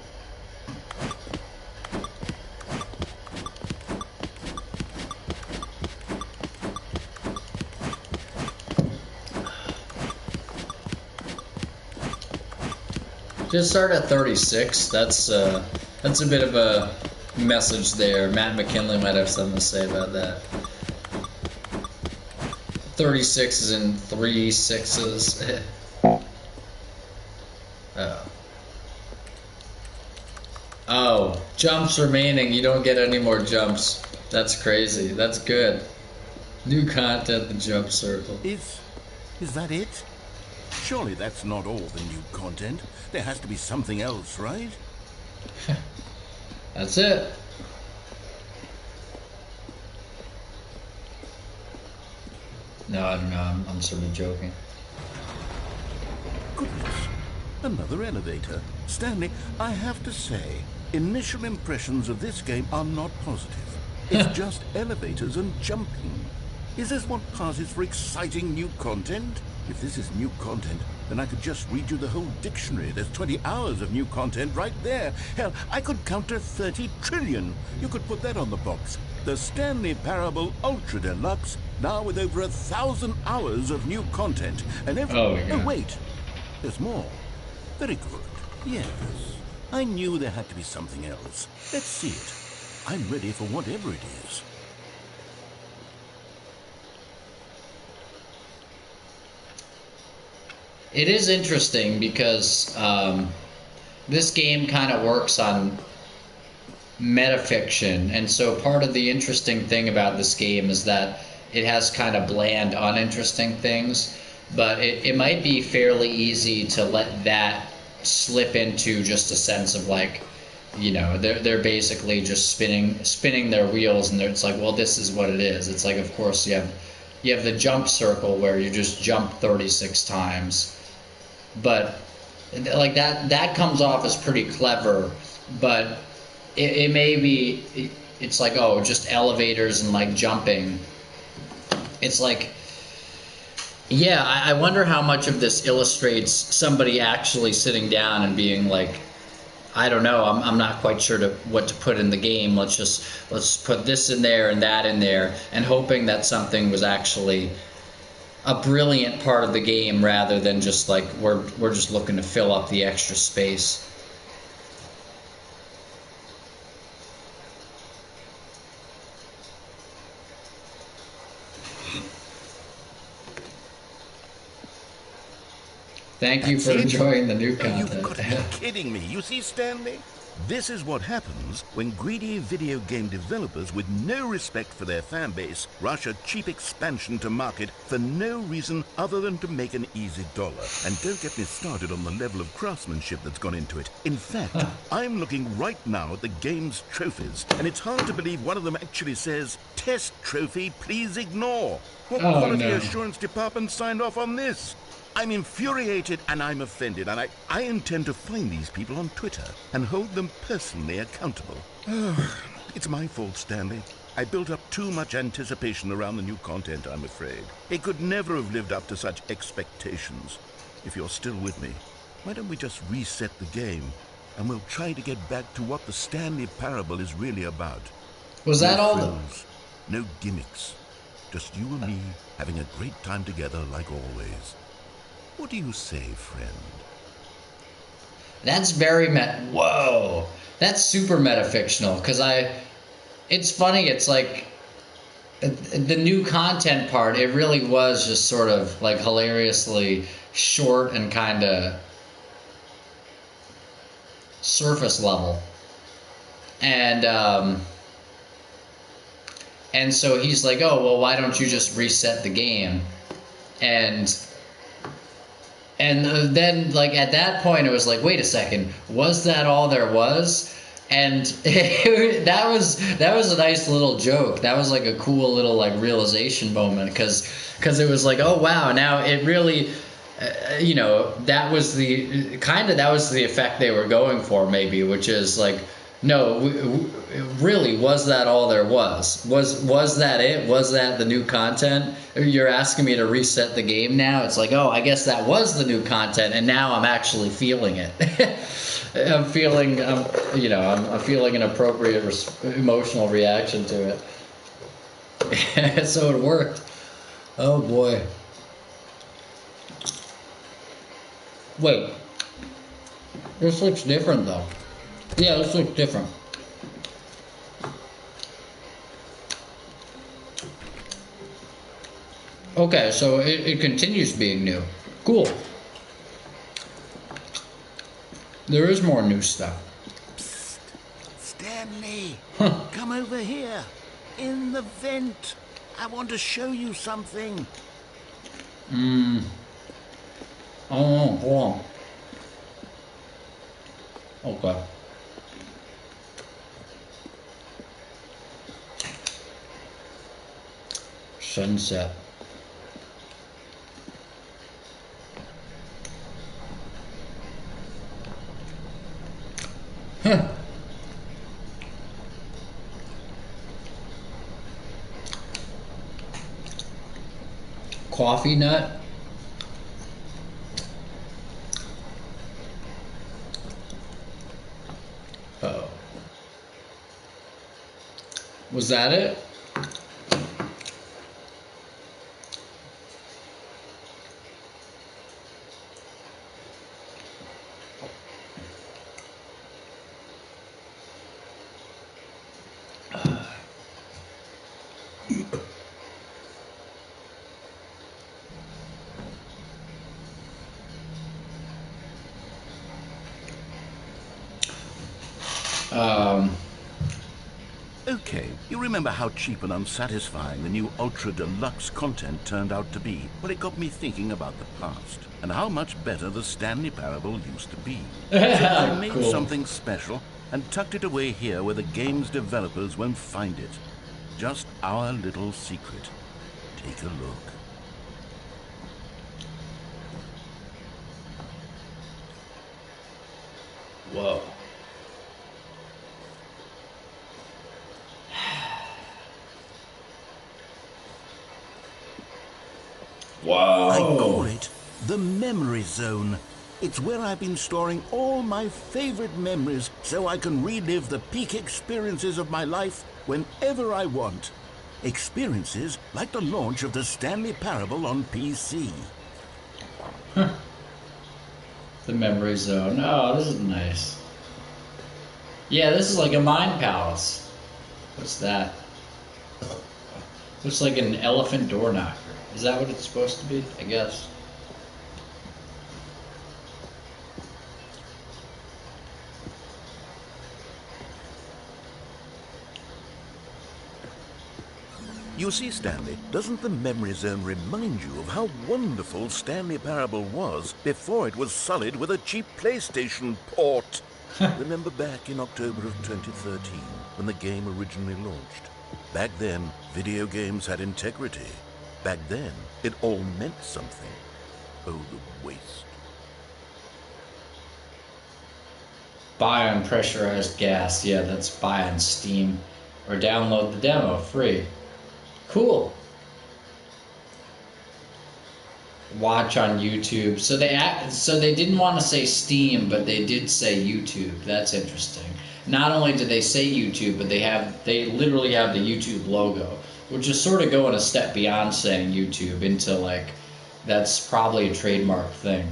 S1: Just start at 36. That's a bit of a message there. Matt McKinley might have something to say about that. 36 is in 3 sixes. Oh, jumps remaining. You don't get any more jumps. That's crazy. That's good. New content, the jump circle.
S2: Is that it? Surely that's not all the new content. There has to be something else, right?
S1: That's it. No, I don't know. I'm sort of joking.
S2: Goodness. Another elevator. Stanley, I have to say, initial impressions of this game are not positive. It's just elevators and jumping. Is this what passes for exciting new content? If this is new content, then I could just read you the whole dictionary. There's 20 hours of new content right there. Hell, I could count to 30 trillion. You could put that on the box. The Stanley Parable Ultra Deluxe, now with over 1,000 hours of new content. And every... Oh, wait. There's more. Very good. Yes. I knew there had to be something else. Let's see it. I'm ready for whatever it is.
S1: It is interesting because this game kind of works on metafiction, and so part of the interesting thing about this game is that it has kind of bland, uninteresting things, but it might be fairly easy to let that slip into just a sense of like, they're basically just spinning their wheels, and it's like, well, this is what it is. It's like, of course, you have the jump circle where you just jump 36 times. But like that comes off as pretty clever, but it may be, it's like, oh, just elevators and like jumping. It's like, yeah, I wonder how much of this illustrates somebody actually sitting down and being like, I don't know, I'm not quite sure what to put in the game. Let's put this in there and that in there, and hoping that something was actually a brilliant part of the game rather than just like we're just looking to fill up the extra space. Thank you for enjoying the new content.
S2: You've got to be kidding me. You see, Stanley? This is what happens when greedy video game developers with no respect for their fan base rush a cheap expansion to market for no reason other than to make an easy dollar. And don't get me started on the level of craftsmanship that's gone into it. In fact, I'm looking right now at the game's trophies, and it's hard to believe one of them actually says, "Test trophy, please ignore." What quality assurance department signed off on this? I'm infuriated and I'm offended, and I intend to find these people on Twitter and hold them personally accountable. It's my fault, Stanley. I built up too much anticipation around the new content, I'm afraid. It could never have lived up to such expectations. If you're still with me, why don't we just reset the game, and we'll try to get back to what the Stanley Parable is really about.
S1: Was that all?
S2: No gimmicks. Just you and me having a great time together like always. What do you say, friend?
S1: That's very whoa. That's super metafictional, because it's funny, it's like the new content part, it really was just sort of like hilariously short and kind of surface level. And so he's like, oh, well, why don't you just reset the game? And then, like, at that point, it was like, wait a second, was that all there was? And that was a nice little joke. That was like a cool little like realization moment because it was like, oh wow, now it really, that was the effect they were going for, maybe, which is like, no, really, was that all there was? Was that it? Was that the new content? You're asking me to reset the game now? It's like, oh, I guess that was the new content, and now I'm actually feeling it. I'm feeling, I'm feeling an appropriate emotional reaction to it. So it worked. Oh boy. Wait, this looks different though. Yeah, this looks different. Okay, so it continues being new. Cool. There is more new stuff.
S2: Psst. Stanley, come over here. In the vent. I want to show you something.
S1: Oh, go on. Okay. Sunset. Huh. Coffee nut. Uh-oh. Was that it?
S2: Okay, you remember how cheap and unsatisfying the new Ultra Deluxe content turned out to be? Well, it got me thinking about the past and how much better the Stanley Parable used to be. So I made
S1: Cool.
S2: something special and tucked it away here where the game's developers won't find it. Just our little secret. Take a look.
S1: Whoa. Whoa.
S2: I call it the Memory Zone. It's where I've been storing all my favorite memories so I can relive the peak experiences of my life whenever I want. Experiences like the launch of the Stanley Parable on PC.
S1: The memory zone. Oh, this is nice. Yeah, this is like a mind palace. What's that? Looks like an elephant door knocker. Is that what it's supposed to be? I guess.
S2: You see, Stanley, doesn't the Memory Zone remind you of how wonderful Stanley Parable was before it was sullied with a cheap PlayStation port? Remember back in October of 2013, when the game originally launched? Back then, video games had integrity. Back then, it all meant something. Oh, the waste.
S1: Buy on pressurized gas. Yeah, that's buy on Steam. Or download the demo free. Cool. Watch on YouTube. So they didn't want to say Steam, but they did say YouTube. That's interesting. Not only did they say YouTube, but they literally have the YouTube logo, which is sort of going a step beyond saying YouTube into like that's probably a trademark thing.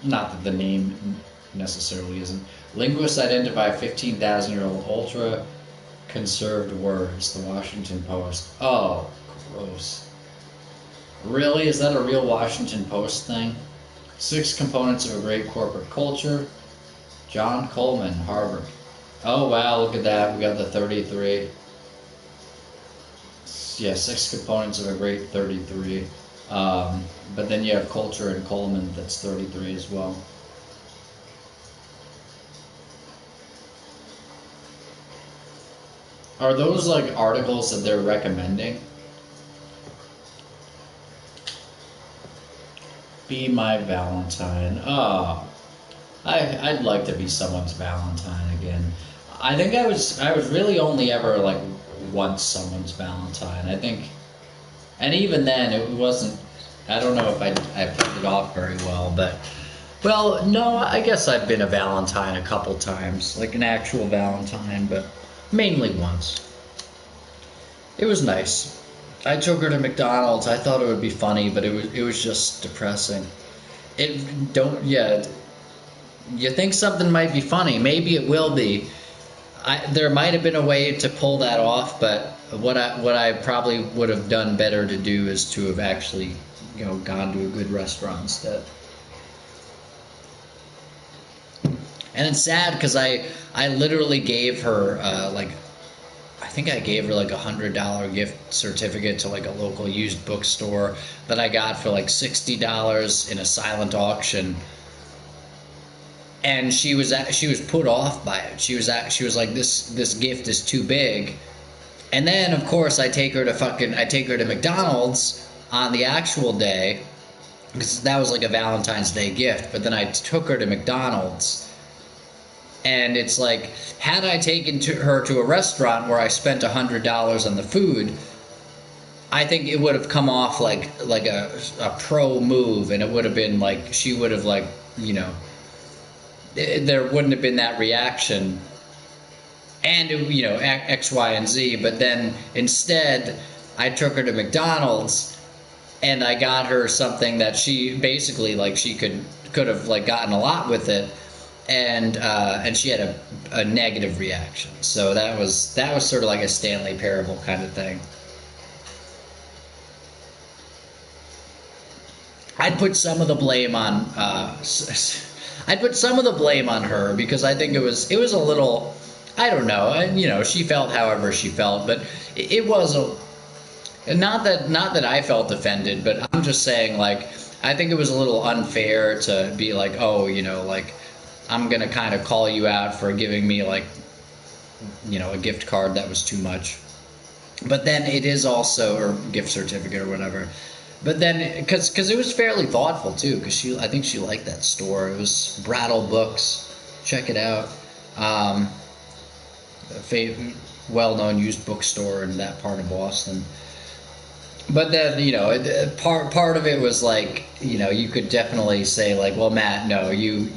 S1: Not that the name necessarily isn't. Linguists identify 15,000-year-old Ultra Conserved words, the Washington Post. Oh, gross. Really? Is that a real Washington Post thing? 6 components of a great corporate culture. John Coleman, Harvard. Oh wow, look at that. We got the 33. Yeah, 6 components of a great 33. But then you have culture and Coleman that's 33 as well. Are those like articles that they're recommending? Be my Valentine. Oh, I'd like to be someone's Valentine again. I think I was really only ever like once someone's Valentine. I think, and even then it wasn't. I don't know if I played it off very well, but well, no, I guess I've been a Valentine a couple times, like an actual Valentine, but mainly once. It was nice. I took her to McDonald's. I thought it would be funny, but it was just depressing. It don't yeah. You think something might be funny? Maybe it will be. There might have been a way to pull that off, but what I probably would have done better to do is to have actually, gone to a good restaurant instead. And it's sad because I literally gave her I think I gave her like $100 gift certificate to like a local used bookstore that I got for like $60 in a silent auction. And she was put off by it. She was like, this gift is too big. And then of course I take her to McDonald's on the actual day because that was like a Valentine's Day gift. But then I took her to McDonald's. And it's like, had I taken her to a restaurant where I spent $100 on the food, I think it would have come off like a pro move, and it would have been like she would have like there wouldn't have been that reaction, and X, Y, and Z. But then instead, I took her to McDonald's, and I got her something that she basically like she could have like gotten a lot with it. And she had a negative reaction. So that was sort of like a Stanley Parable kind of thing. I'd put some of the blame on her because I think it was a little, I don't know, and she felt however she felt, but it was not that I felt offended, but I'm just saying, like, I think it was a little unfair to be like, oh, like, I'm going to kind of call you out for giving me like, a gift card that was too much. But then it is also, or gift certificate or whatever. But then, because it was fairly thoughtful too, because I think she liked that store. It was Brattle Books. Check it out. A well-known used bookstore in that part of Boston. But then, part of it was like, you could definitely say like, well, Matt, no, you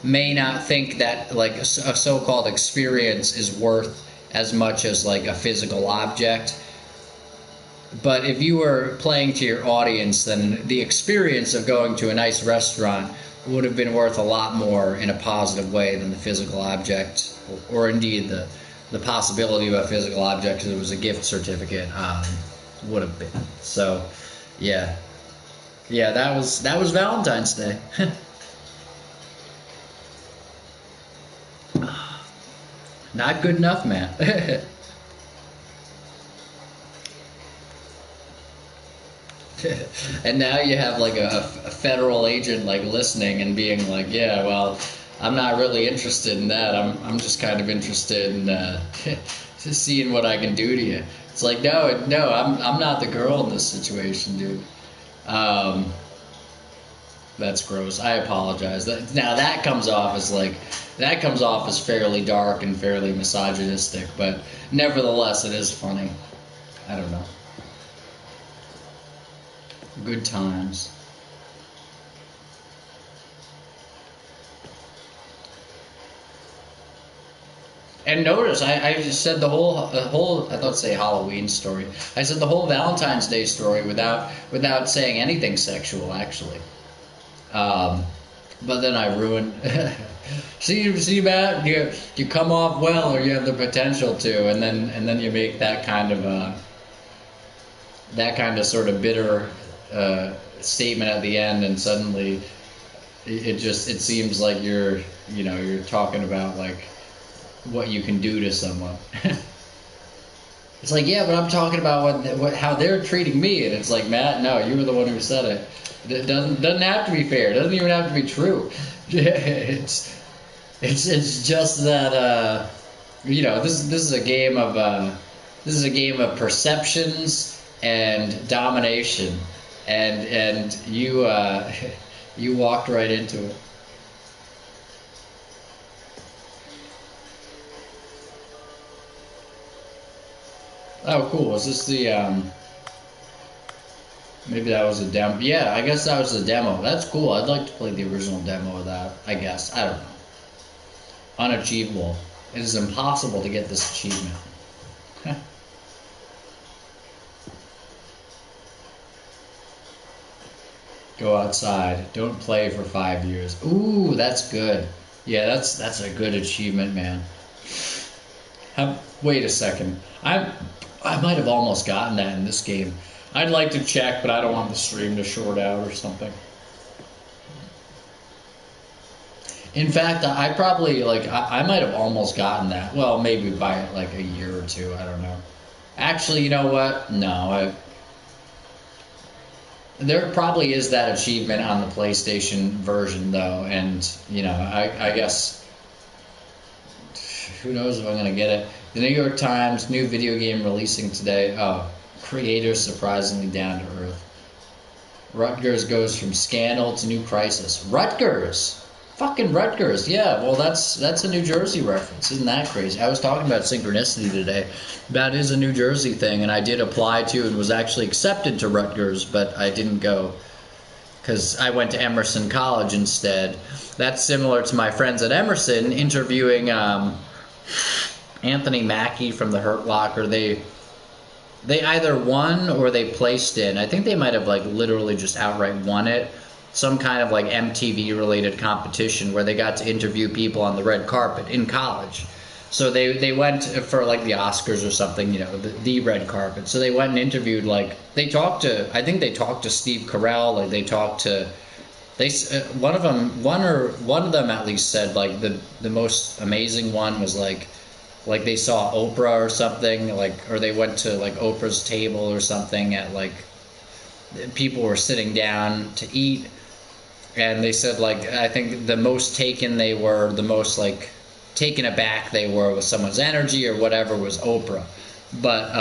S1: may not think that like a so-called experience is worth as much as like a physical object. But if you were playing to your audience, then the experience of going to a nice restaurant would have been worth a lot more in a positive way than the physical object, or indeed the possibility of a physical object, because it was a gift certificate, would have been. So, yeah, that was Valentine's Day. Not good enough, man. And now you have like a federal agent like listening and being like, yeah, well, I'm not really interested in that. I'm just kind of interested in just seeing what I can do to you. It's like, no, I'm not the girl in this situation, dude. That's gross. I apologize. That comes off as fairly dark and fairly misogynistic, but nevertheless, it is funny. I don't know. Good times. And notice, I just said the whole I thought say Halloween story. I said the whole Valentine's Day story without saying anything sexual, actually. But then I ruined See, Matt, you come off well, or you have the potential to, and then you make that kind of sort of bitter statement at the end, and suddenly it seems like you're talking about like what you can do to someone. It's like, yeah, but I'm talking about how they're treating me, and it's like, Matt, no, you were the one who said it. It doesn't have to be fair. It doesn't even have to be true. It's just that this is a game of perceptions and domination, and you you walked right into it. Oh, cool. Is this the maybe that was a demo? Yeah, I guess that was the demo. That's cool. I'd like to play the original demo of that. I guess I don't know. Unachievable. It is impossible to get this achievement. Go outside. Don't play for 5 years. Ooh, that's good. Yeah, that's a good achievement, man. Wait a second. I might have almost gotten that in this game. I'd like to check, but I don't want the stream to short out or something. In fact, I probably I might have almost gotten that. Well, maybe by like a year or two. I don't know. Actually, you know what? No, there probably is that achievement on the PlayStation version though, and I guess who knows if I'm gonna get it. The New York Times, new video game releasing today. Oh, creators surprisingly down to earth. Rutgers goes from scandal to new crisis. Rutgers! Fucking Rutgers, yeah. Well, that's a New Jersey reference. Isn't that crazy? I was talking about synchronicity today. That is a New Jersey thing, and I did apply to and was actually accepted to Rutgers, but I didn't go because I went to Emerson College instead. That's similar to my friends at Emerson interviewing Anthony Mackie from the Hurt Locker. They either won or they placed in. I think they might have like literally just outright won it. Some kind of like MTV related competition where they got to interview people on the red carpet in college. So they went for like the Oscars or something, the red carpet. So they went and interviewed I think they talked to Steve Carell, like they talked to one of them at least said like the most amazing one was like they saw Oprah or something, or they went to like Oprah's table or something at like people were sitting down to eat, and they said like I think the most taken aback they were with someone's energy or whatever was Oprah. But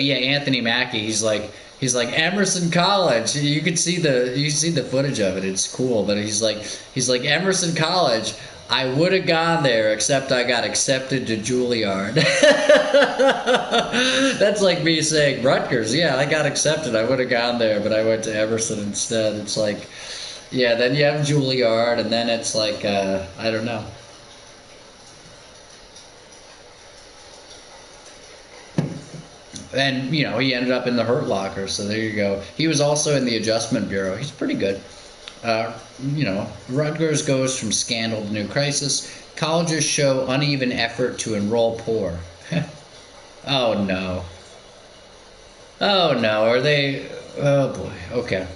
S1: yeah, Anthony Mackie, he's like Emerson College. You can see the footage of it. It's cool. But he's like Emerson College. I would have gone there, except I got accepted to Juilliard. That's like me saying Rutgers. Yeah, I got accepted. I would have gone there, but I went to Emerson instead. It's like, yeah, then you have Juilliard, and then it's like, I don't know. And, he ended up in the Hurt Locker, so there you go. He was also in the Adjustment Bureau. He's pretty good. Rutgers goes from scandal to new crisis. Colleges show uneven effort to enroll poor. Oh, no. Oh, no. Are they... Oh, boy. Okay.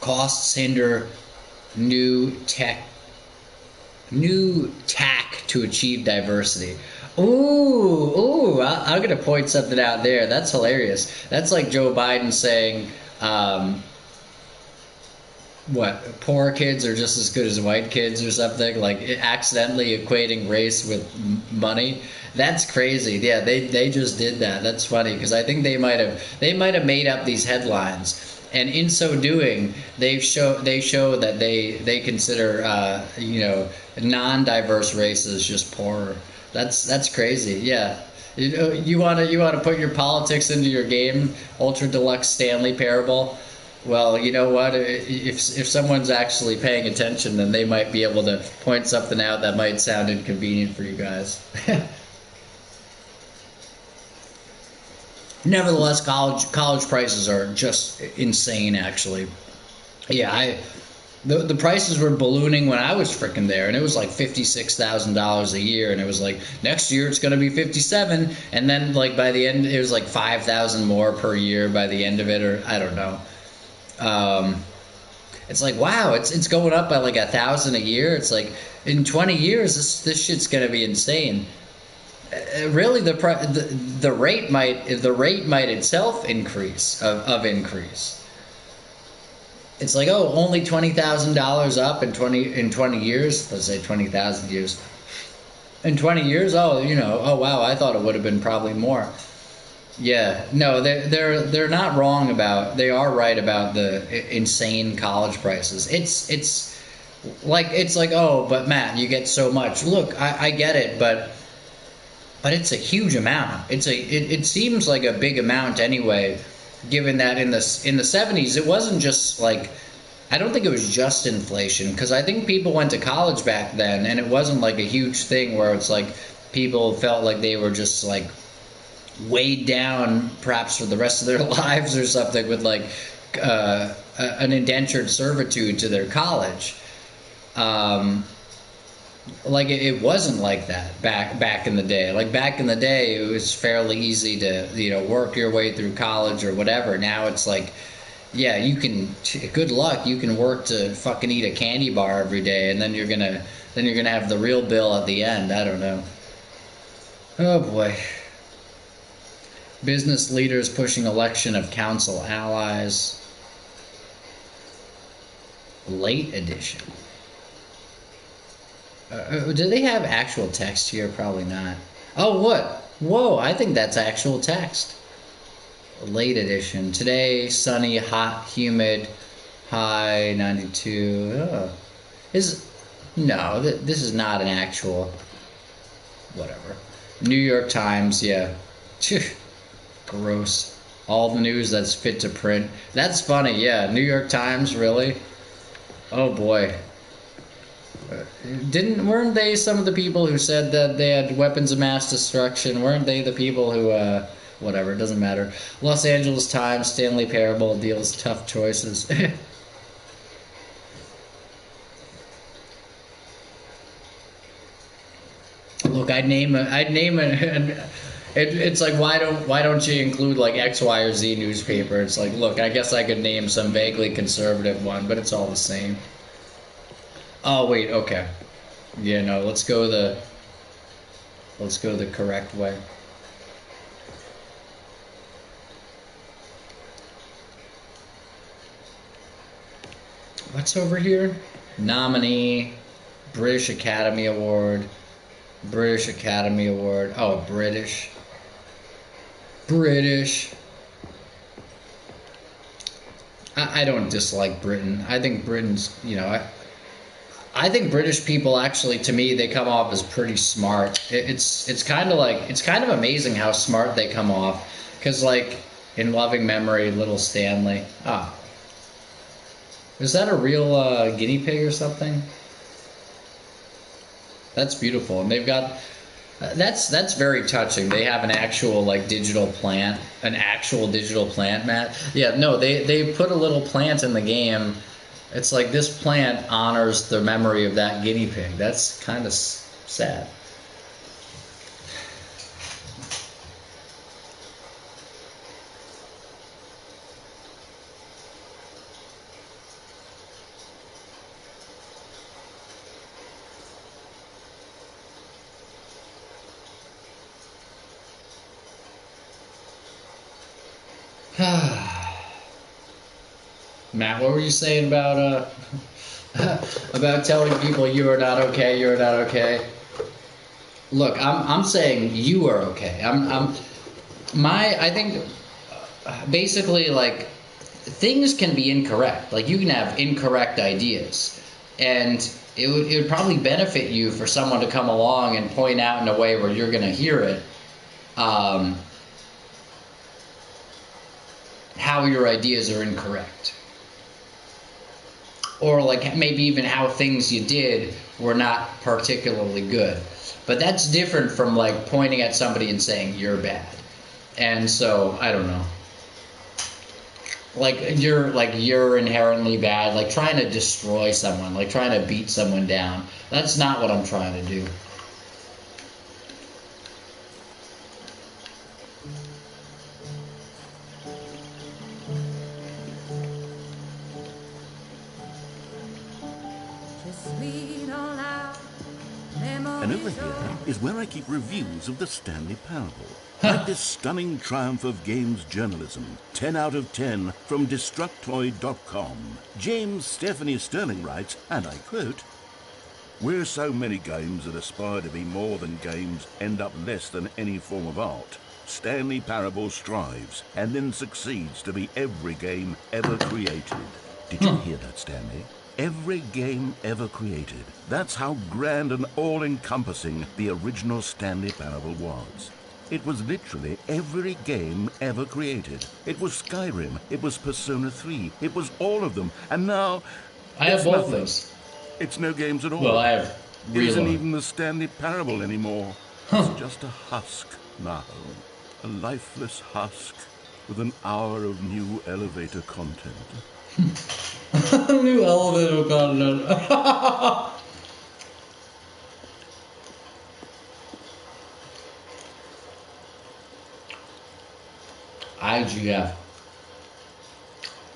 S1: Costs hinder new tack to achieve diversity. Ooh, I'm going to point something out there. That's hilarious. That's like Joe Biden saying, poor kids are just as good as white kids or something, like accidentally equating race with money. That's crazy. Yeah, they just did that. That's funny because I think they might have made up these headlines, and in so doing, they show that they consider non-diverse races just poorer. That's crazy. Yeah. You want to put your politics into your game, Ultra Deluxe Stanley Parable. Well, you know what? If someone's actually paying attention, then they might be able to point something out that might sound inconvenient for you guys. Nevertheless, college prices are just insane. Actually, yeah, The prices were ballooning when I was freaking there, and it was like $56,000 a year, and it was like next year it's going to be 57, and then like by the end it was like 5,000 more per year by the end of it, or I don't know. It's like wow, it's going up by like 1,000 a year. It's like in 20 years this shit's going to be insane. Really, the rate might itself increase of increase. It's like, oh, only $20,000 up in 20 years. Let's say 20,000 years. In 20 years, oh, oh wow, I thought it would have been probably more. Yeah, no, they're not wrong about. They are right about the insane college prices. It's like oh, but Matt, you get so much. Look, I get it, but it's a huge amount. It seems like a big amount anyway, given that in the 70s it wasn't just like, I don't think it was just inflation, because I think people went to college back then and it wasn't like a huge thing where it's like people felt like they were just like weighed down perhaps for the rest of their lives or something with like an indentured servitude to their college. Like it wasn't like that back in the day. Like back in the day, it was fairly easy to work your way through college or whatever. Now it's like, yeah, you can. Good luck. You can work to fucking eat a candy bar every day, and then you're gonna have the real bill at the end. I don't know. Oh boy. Business leaders pushing election of council allies. Late edition. Do they have actual text here? Probably not. Oh, what? Whoa, I think that's actual text. Late edition. Today, sunny, hot, humid, high 92. Oh. No, this is not an actual. Whatever. New York Times, yeah. Gross. All the news that's fit to print. That's funny, yeah. New York Times, really? Oh boy. Weren't they some of the people who said that they had weapons of mass destruction? Weren't they the people who whatever, it doesn't matter. Los Angeles Times, Stanley Parable deals tough choices. Look, it's like why don't you include like X, Y, or Z newspaper? It's like, look, I guess I could name some vaguely conservative one, but it's all the same. Oh wait, okay. Yeah, no, let's go the correct way. What's over here? Nominee, British Academy Award, British Academy Award. Oh, British. I don't dislike Britain. I think Britain's, I think British people actually, to me, they come off as pretty smart. It's kind of amazing how smart they come off. Because like in loving memory, Little Stanley. Ah, is that a real guinea pig or something? That's beautiful, and they've got that's very touching. They have an actual like digital plant, Matt. Yeah, no, they put a little plant in the game. It's like this plant honors the memory of that guinea pig. That's kind of sad. Matt, what were you saying about about telling people you are not okay? You're not okay. Look, I'm saying you are okay. I think basically like things can be incorrect. Like you can have incorrect ideas, and it would probably benefit you for someone to come along and point out in a way where you're going to hear it. How your ideas are incorrect, or like maybe even how things you did were not particularly good. But that's different from like pointing at somebody and saying you're bad. And so I don't know. you're inherently bad, like trying to destroy someone, like trying to beat someone down. That's not what I'm trying to do.
S2: And over here is where I keep reviews of the Stanley Parable. Like this stunning triumph of games journalism, 10 out of 10 from Destructoid.com. James Stephanie Sterling writes, and I quote, "Where so many games that aspire to be more than games end up less than any form of art, Stanley Parable strives and then succeeds to be every game ever created." Did you hear that, Stanley? Every game ever created. That's how grand and all-encompassing the original Stanley Parable was. It was literally every game ever created. It was Skyrim, it was Persona 3, it was all of them, and now
S1: I have both
S2: nothing.
S1: those.
S2: It's no games at all.
S1: Well, I have
S2: It isn't
S1: Reload.
S2: even the Stanley Parable anymore. It's just a husk now. A lifeless husk with an hour of new elevator content.
S1: New elevator content. IGF.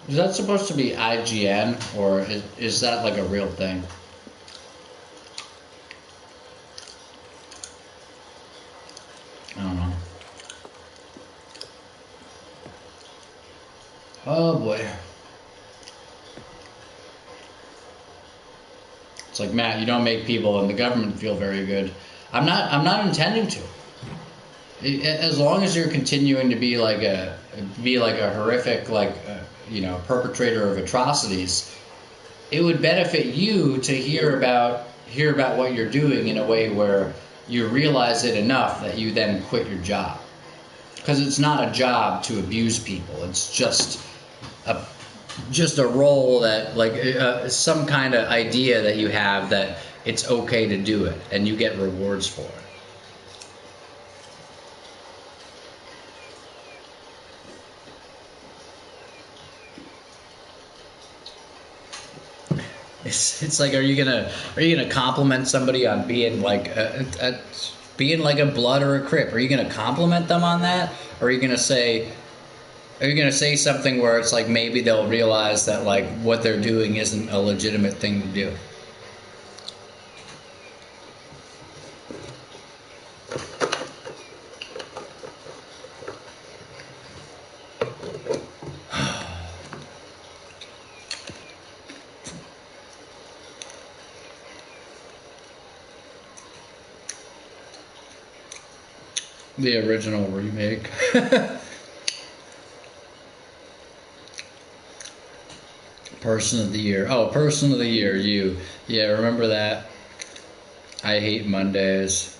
S1: Is that supposed to be IGN, or is that like a real thing? I don't know. Oh boy. It's like, Matt, you don't make people in the government feel very good. I'm not intending to. As long as you're continuing to be like a horrific perpetrator of atrocities, it would benefit you to hear about what you're doing in a way where you realize it enough that you then quit your job. Because it's not a job to abuse people. It's just a role that some kind of idea that you have that it's okay to do it and you get rewards for it. It's like, are you gonna compliment somebody on being like being like a blood or a crip? Are you gonna compliment them on that, or are you gonna say something where it's like maybe they'll realize that like what they're doing isn't a legitimate thing to do? The original remake. Person of the year. Oh, person of the year, you. Yeah, remember that? I hate Mondays.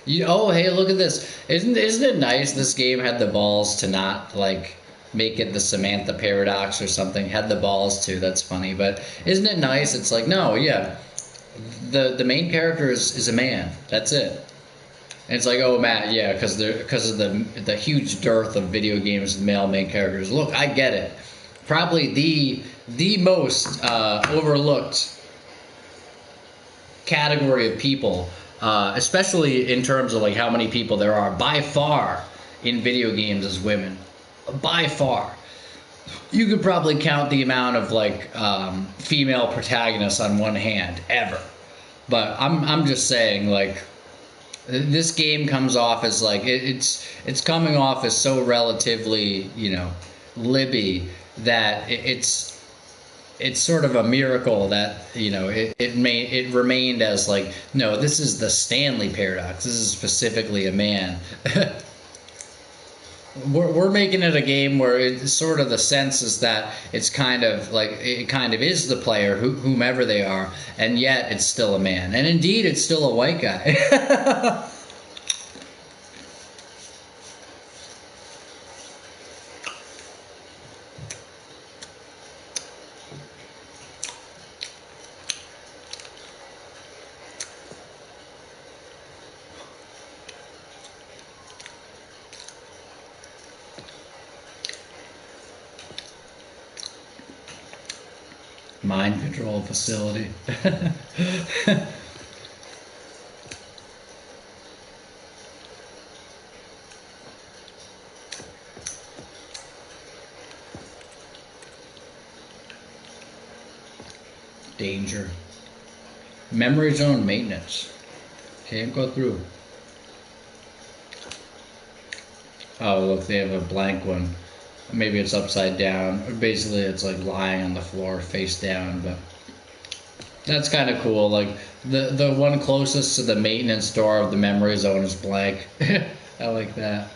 S1: Oh, hey, look at this. Isn't it nice this game had the balls to not like make it the Samantha paradox or something? Had the balls to. That's funny, but isn't it nice? It's like, no, yeah. The main character is a man. That's it. And it's like, oh, Matt, yeah, because of the huge dearth of video games with male main characters. Look, I get it. Probably the most overlooked category of people, especially in terms of like how many people there are by far in video games as women. By far. You could probably count the amount of like female protagonists on one hand ever. But I'm just saying, like, this game comes off as like it's coming off as so relatively, libby that it's sort of a miracle that it remained as like, no, this is the Stanley paradox. This is specifically a man. We're making it a game where it's sort of the sense is that it's kind of like it kind of is the player, whomever they are, and yet it's still a man. And indeed, it's still a white guy. mind control facility. Danger. Memory zone maintenance. Can't go through. Oh, look, they have a blank one. Maybe it's upside down. Basically, it's like lying on the floor face down, but that's kind of cool. Like, the one closest to the maintenance door of the memory zone is blank. I like that.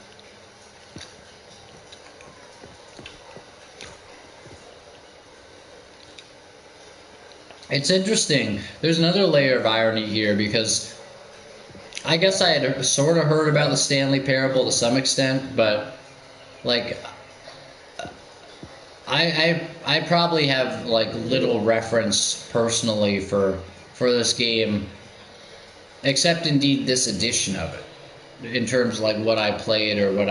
S1: It's interesting. There's another layer of irony here because I guess I had sort of heard about the Stanley Parable to some extent, but like I probably have like little reference personally for this game, except indeed this edition of it, in terms of like what I played or what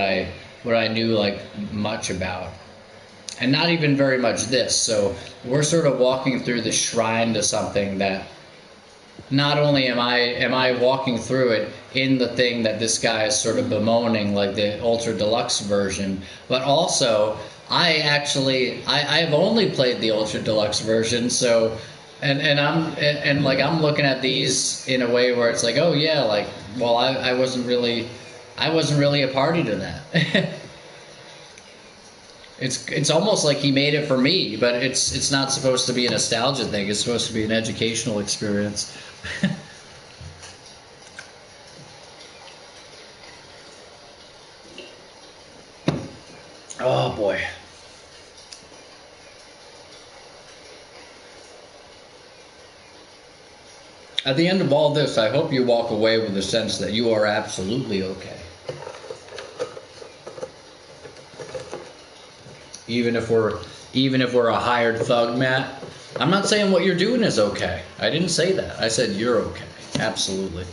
S1: I knew like much about, and not even very much this. So we're sort of walking through the shrine to something that not only am I walking through it in the thing that this guy is sort of bemoaning, like the ultra deluxe version, but also I've only played the ultra deluxe version, so and like I'm looking at these in a way where it's like, oh yeah, like, well, I wasn't really a party to that. It's almost like he made it for me, but it's not supposed to be a nostalgia thing. It's supposed to be an educational experience. Oh boy. At the end of all this, I hope you walk away with the sense that you are absolutely okay. Even if we're a hired thug, Matt. I'm not saying what you're doing is okay. I didn't say that. I said you're okay. Absolutely.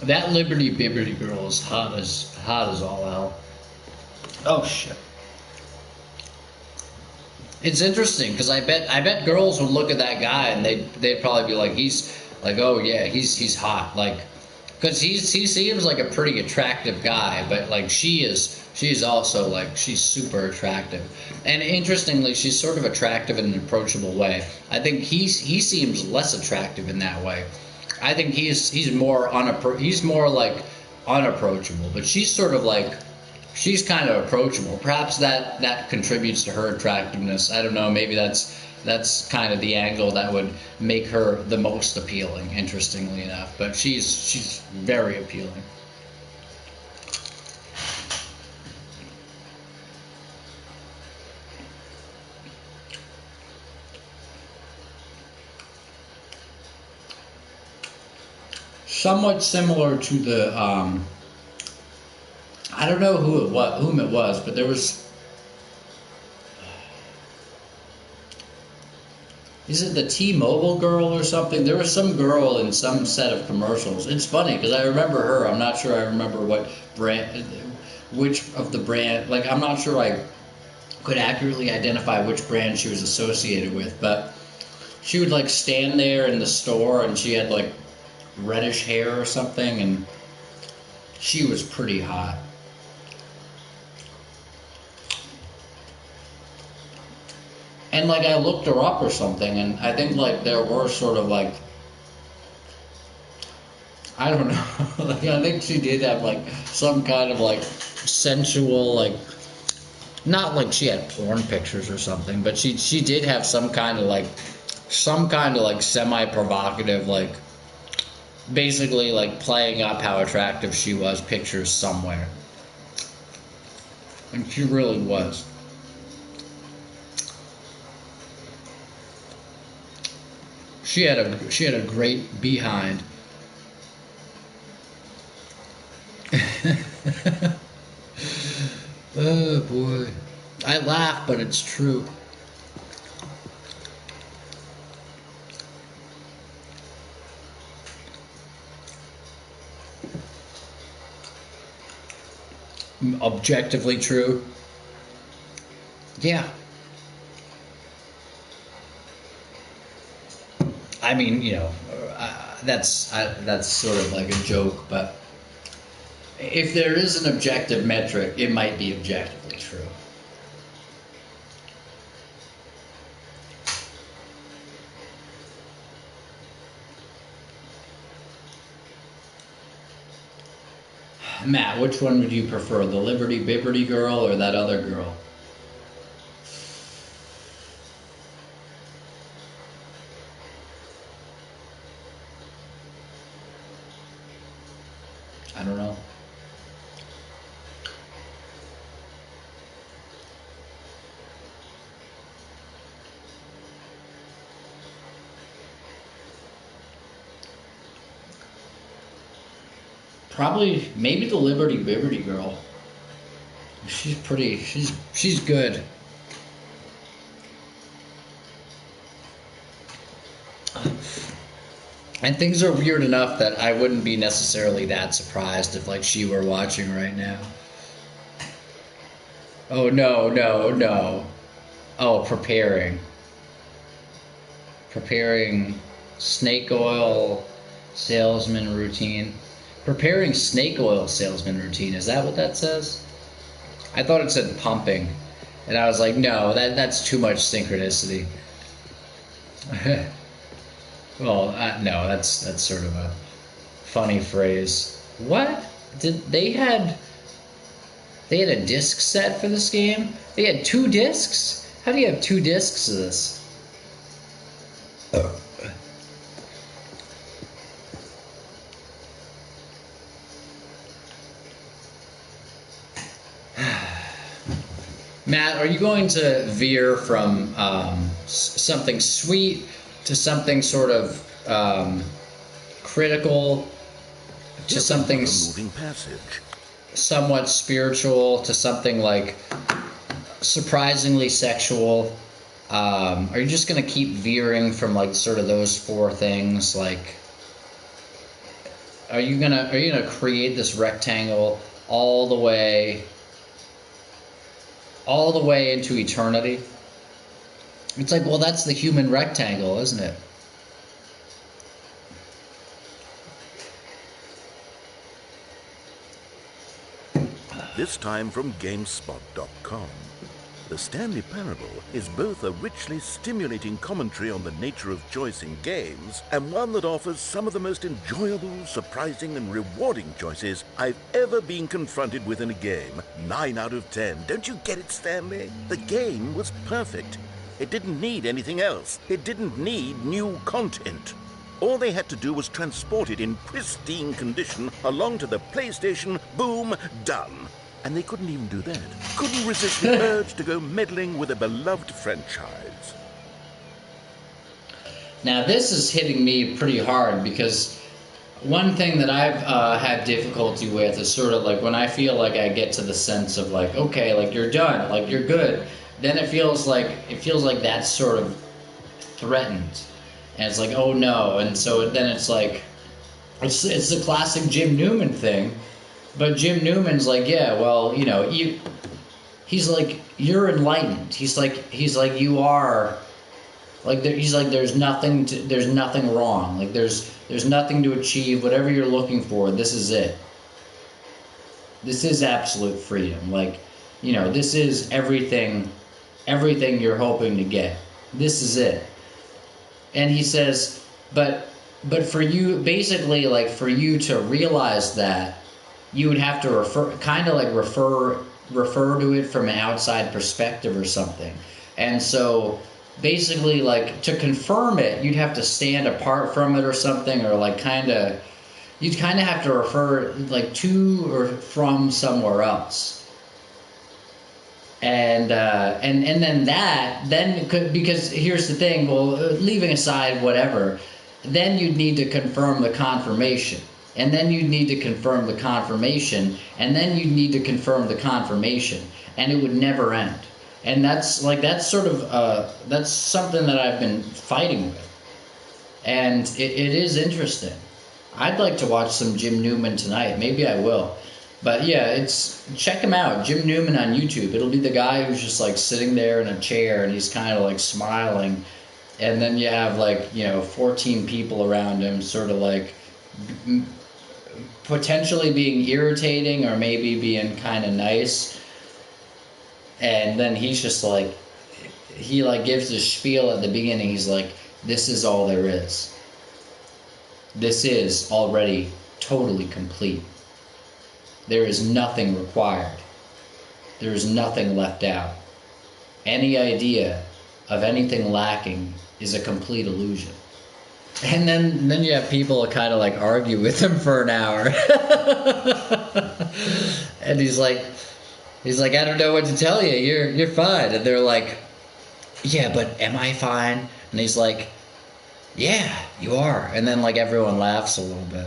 S1: That Liberty Bibbity girl is hot as all hell. Oh shit. It's interesting because I bet girls would look at that guy and they'd probably be like, he's like, oh yeah, he's hot, like, because he seems like a pretty attractive guy, but like she's also like, she's super attractive, and interestingly she's sort of attractive in an approachable way. I think he seems less attractive in that way. I think he's more like unapproachable, but she's sort of like, she's kind of approachable. Perhaps that contributes to her attractiveness. I don't know. Maybe that's kind of the angle that would make her the most appealing. Interestingly enough, but she's very appealing. Somewhat similar to the I don't know whom it was, but there was. Is it the T-Mobile girl or something? There was some girl in some set of commercials. It's funny because I remember her. I'm not sure I remember what brand, which of the brand. Like, I'm not sure I could accurately identify which brand she was associated with, but she would like stand there in the store and she had like reddish hair or something, and she was pretty hot. And like I looked her up or something, and I think like there were sort of like, I don't know, like I think she did have like some kind of like sensual, like, not like she had porn pictures or something, but she did have some kind of like semi-provocative, like, basically like playing up how attractive she was pictures somewhere, and she really was. She had a great behind. can't laugh, but it's true. Objectively true. Yeah. I mean, that's sort of like a joke, but if there is an objective metric, it might be objectively true. Matt, which one would you prefer, the Liberty Bibberty girl or that other girl? I don't know. Probably, maybe the Liberty Bibberty girl. She's pretty. She's good. And things are weird enough that I wouldn't be necessarily that surprised if like she were watching right now. Oh no, no, no. Oh, preparing snake oil salesman routine. Preparing snake oil salesman routine. Is that what that says? I thought it said pumping. And I was like, no, that's too much synchronicity. Well, no, that's sort of a funny phrase. What? They had a disc set for this game? They had 2 discs? How do you have 2 discs of this? Matt, are you going to veer from something sweet to something sort of critical to something
S2: moving passage,
S1: somewhat spiritual to something like surprisingly sexual? Are you just going to keep veering from like sort of those 4 things? Like, are you gonna create this rectangle all the way into eternity? It's like, well, that's the human rectangle, isn't it?
S2: This time from GameSpot.com. The Stanley Parable is both a richly stimulating commentary on the nature of choice in games and one that offers some of the most enjoyable, surprising, and rewarding choices I've ever been confronted with in a game. 9 out of 10. Don't you get it, Stanley? The game was perfect. It didn't need anything else. It didn't need new content. All they had to do was transport it in pristine condition along to the PlayStation. Boom, done. And they couldn't even do that. Couldn't resist the urge to go meddling with a beloved franchise.
S1: Now this is hitting me pretty hard because one thing that I've had difficulty with is sort of like when I feel like I get to the sense of like, okay, like you're done, like you're good, then it feels like that's sort of threatened, and it's like, oh no, and so then it's like it's the classic Jim Newman thing. But Jim Newman's like, yeah, well, he's like, you're enlightened. He's like you are, like, he's like, there's nothing wrong. Like, there's nothing to achieve. Whatever you're looking for, this is it. This is absolute freedom. Like, this is everything you're hoping to get. This is it. And he says, but for you, basically, like, for you to realize that, you would have to refer to it from an outside perspective or something. And so basically, like, to confirm it, you'd have to stand apart from it or something, or like you'd kind of have to refer like to or from somewhere else. And then because here's the thing, well, leaving aside whatever, then you'd need to confirm the confirmation. And then you'd need to confirm the confirmation, and then you'd need to confirm the confirmation, and it would never end. And that's sort of that's something that I've been fighting with, and it is interesting. I'd like to watch some Jim Newman tonight. Maybe I will. But yeah, it's check him out, Jim Newman on YouTube. It'll be the guy who's just like sitting there in a chair and he's kind of like smiling, and then you have like 14 people around him, sort of like potentially being irritating or maybe being kind of nice, and then he's just like he like gives the spiel at the beginning. He's like, "This is all there is. This is already totally complete. There is nothing required. There is nothing left out. Any idea of anything lacking is a complete illusion." And then you have people kind of like argue with him for an hour. And he's like, I don't know what to tell you. You're fine. And they're like, yeah, but am I fine? And he's like, yeah, you are. And then like everyone laughs a little bit.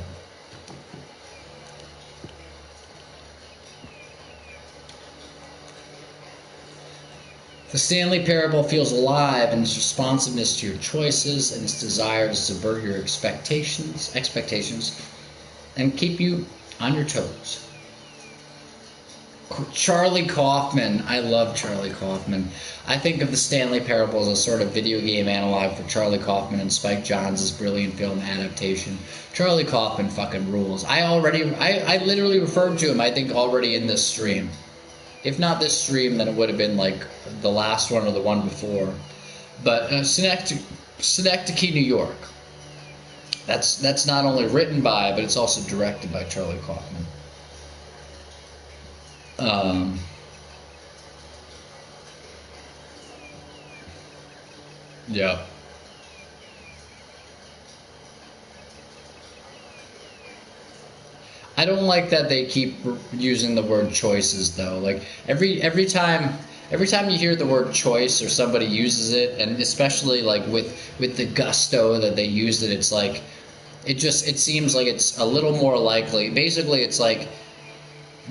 S1: The Stanley Parable feels alive in its responsiveness to your choices and its desire to subvert your expectations, and keep you on your toes. Charlie Kaufman. I love Charlie Kaufman. I think of the Stanley Parable as a sort of video game analog for Charlie Kaufman and Spike Jonze's brilliant film adaptation. Charlie Kaufman fucking rules. I literally referred to him, I think, already in this stream. If not this stream, then it would have been like the last one or the one before. But Synecdoche, New York. That's not only written by, but it's also directed by Charlie Kaufman. Yeah. I don't like that they keep using the word choices though. Like every time you hear the word choice or somebody uses it, and especially like with the gusto that they used it, it's like it seems like it's a little more likely. Basically, it's like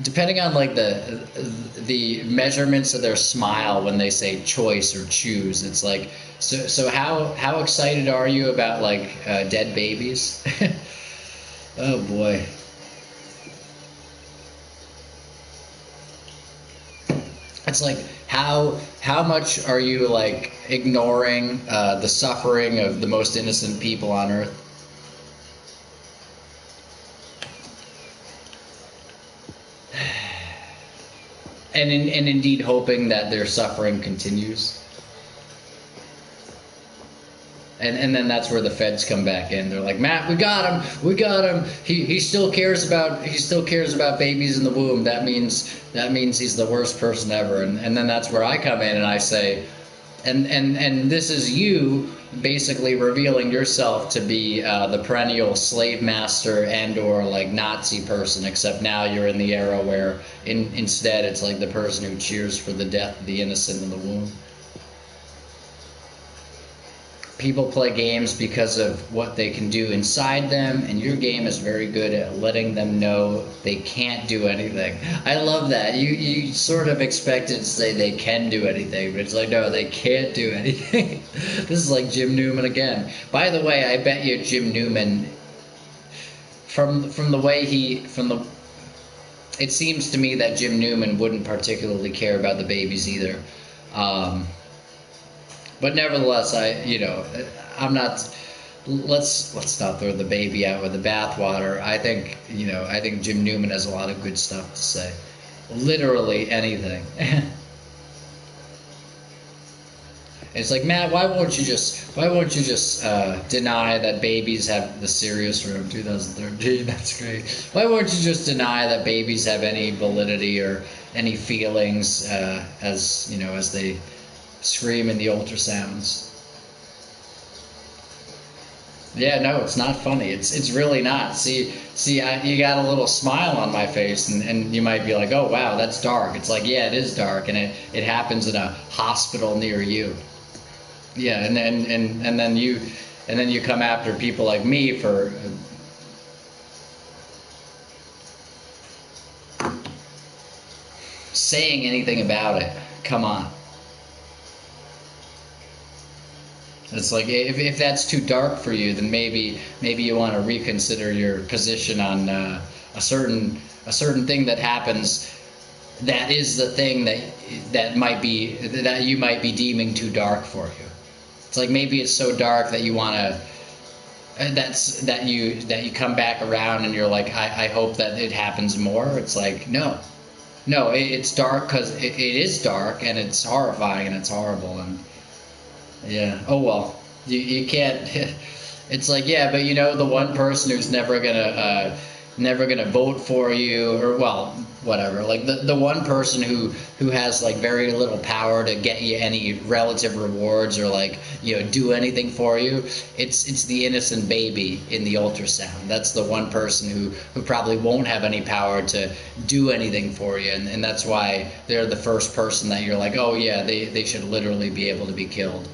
S1: depending on like the measurements of their smile when they say choice or choose, it's like so how excited are you about like dead babies? Oh boy. It's like how much are you like ignoring the suffering of the most innocent people on earth? And indeed hoping that their suffering continues. And then that's where the feds come back in. They're like, Matt, we got him. He still cares about babies in the womb. That means he's the worst person ever. And then that's where I come in and I say, and this is you basically revealing yourself to be the perennial slave master and or like Nazi person, except now you're in the era where instead it's like the person who cheers for the death of the innocent in the womb. People play games because of what they can do inside them, and your game is very good at letting them know they can't do anything. I love that. You sort of expect it to say they can do anything, but it's like, no, they can't do anything. This is like Jim Newman again. By the way, I bet you Jim Newman, from the way it seems to me that Jim Newman wouldn't particularly care about the babies either. But nevertheless, I'm not. Let's not throw the baby out with the bathwater. I think Jim Newman has a lot of good stuff to say. Literally anything. It's like, Matt, why won't you just deny that babies have the Sirius Room 2013? That's great. Why won't you just deny that babies have any validity or any feelings as they scream in the ultrasounds? Yeah, no, it's not funny. It's really not. See, you got a little smile on my face, and you might be like, oh wow, that's dark. It's like, yeah, it is dark, and it happens in a hospital near you. Yeah, and then you come after people like me for saying anything about it. Come on. It's like if that's too dark for you, then maybe you want to reconsider your position on a certain thing that happens. That is the thing that you might be deeming too dark for you. It's like maybe it's so dark that you want to. That you come back around and you're like, I hope that it happens more. It's like no, it's dark because it is dark and it's horrifying and it's horrible and yeah. Oh well, you can't. It's like yeah, but you know the one person who's never gonna vote for you or well whatever. Like the one person who has like very little power to get you any relative rewards or like do anything for you. It's the innocent baby in the ultrasound. That's the one person who probably won't have any power to do anything for you, and that's why they're the first person that you're like, oh yeah, they should literally be able to be killed.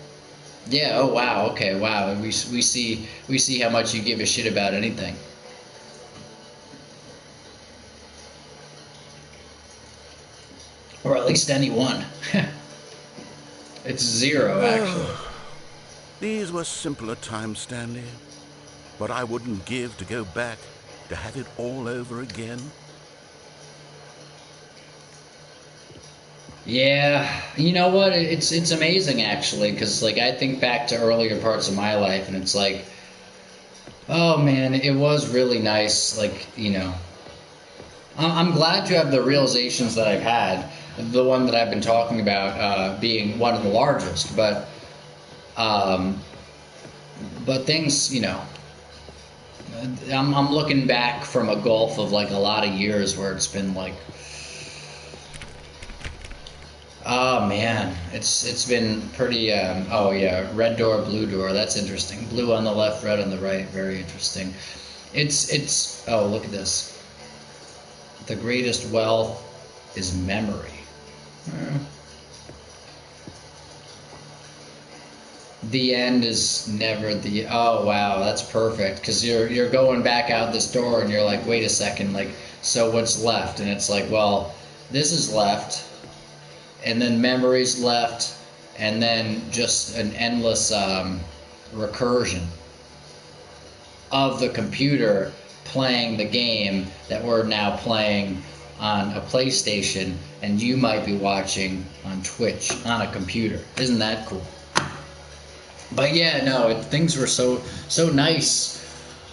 S1: Yeah. Oh wow. Okay. Wow. We see how much you give a shit about anything, or at least anyone. It's zero actually.
S2: These were simpler times, Stanley. But I wouldn't give to go back to have it all over again.
S1: Yeah, you know what? It's amazing actually, because like I think back to earlier parts of my life, and it's like, oh man, it was really nice. Like I'm glad to have the realizations that I've had. The one that I've been talking about being one of the largest, um, but things, I'm looking back from a gulf of like a lot of years where it's been like, oh man, it's been pretty. Oh yeah, red door, blue door. That's interesting. Blue on the left, red on the right. Very interesting. It's. Oh, look at this. The greatest wealth is memory. Uh, the end is never the. Oh wow, that's perfect. Because you're going back out this door and you're like, wait a second, like so what's left? And it's like, well, this is left and then memories left, and then just an endless recursion of the computer playing the game that we're now playing on a PlayStation, and you might be watching on Twitch on a computer. Isn't that cool? But yeah, no, things were so nice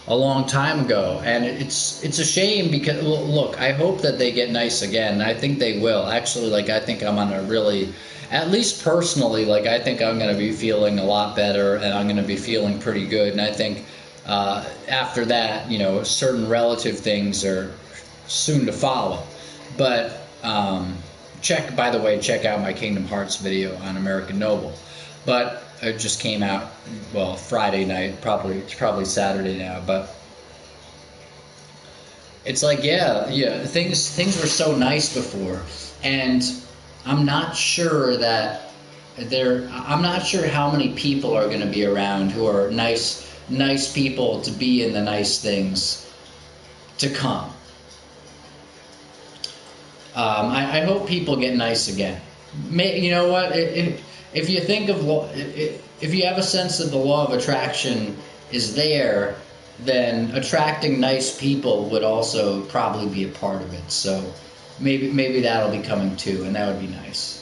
S1: a long time ago, and it's a shame because look, I hope that they get nice again. I think they will actually. Like I think I'm on a really, at least personally, like I think I'm going to be feeling a lot better and I'm going to be feeling pretty good, and I think after that certain relative things are soon to follow. But by the way, check out my Kingdom Hearts video on American Noble. But it just came out, well, Friday night. It's probably Saturday now. But it's like, yeah. Things were so nice before, and I'm not sure that I'm not sure how many people are going to be around who are nice people to be in the nice things to come. I hope people get nice again. You know what? If you think of if you have a sense that the law of attraction is there, then attracting nice people would also probably be a part of it. So maybe that'll be coming too, and that would be nice.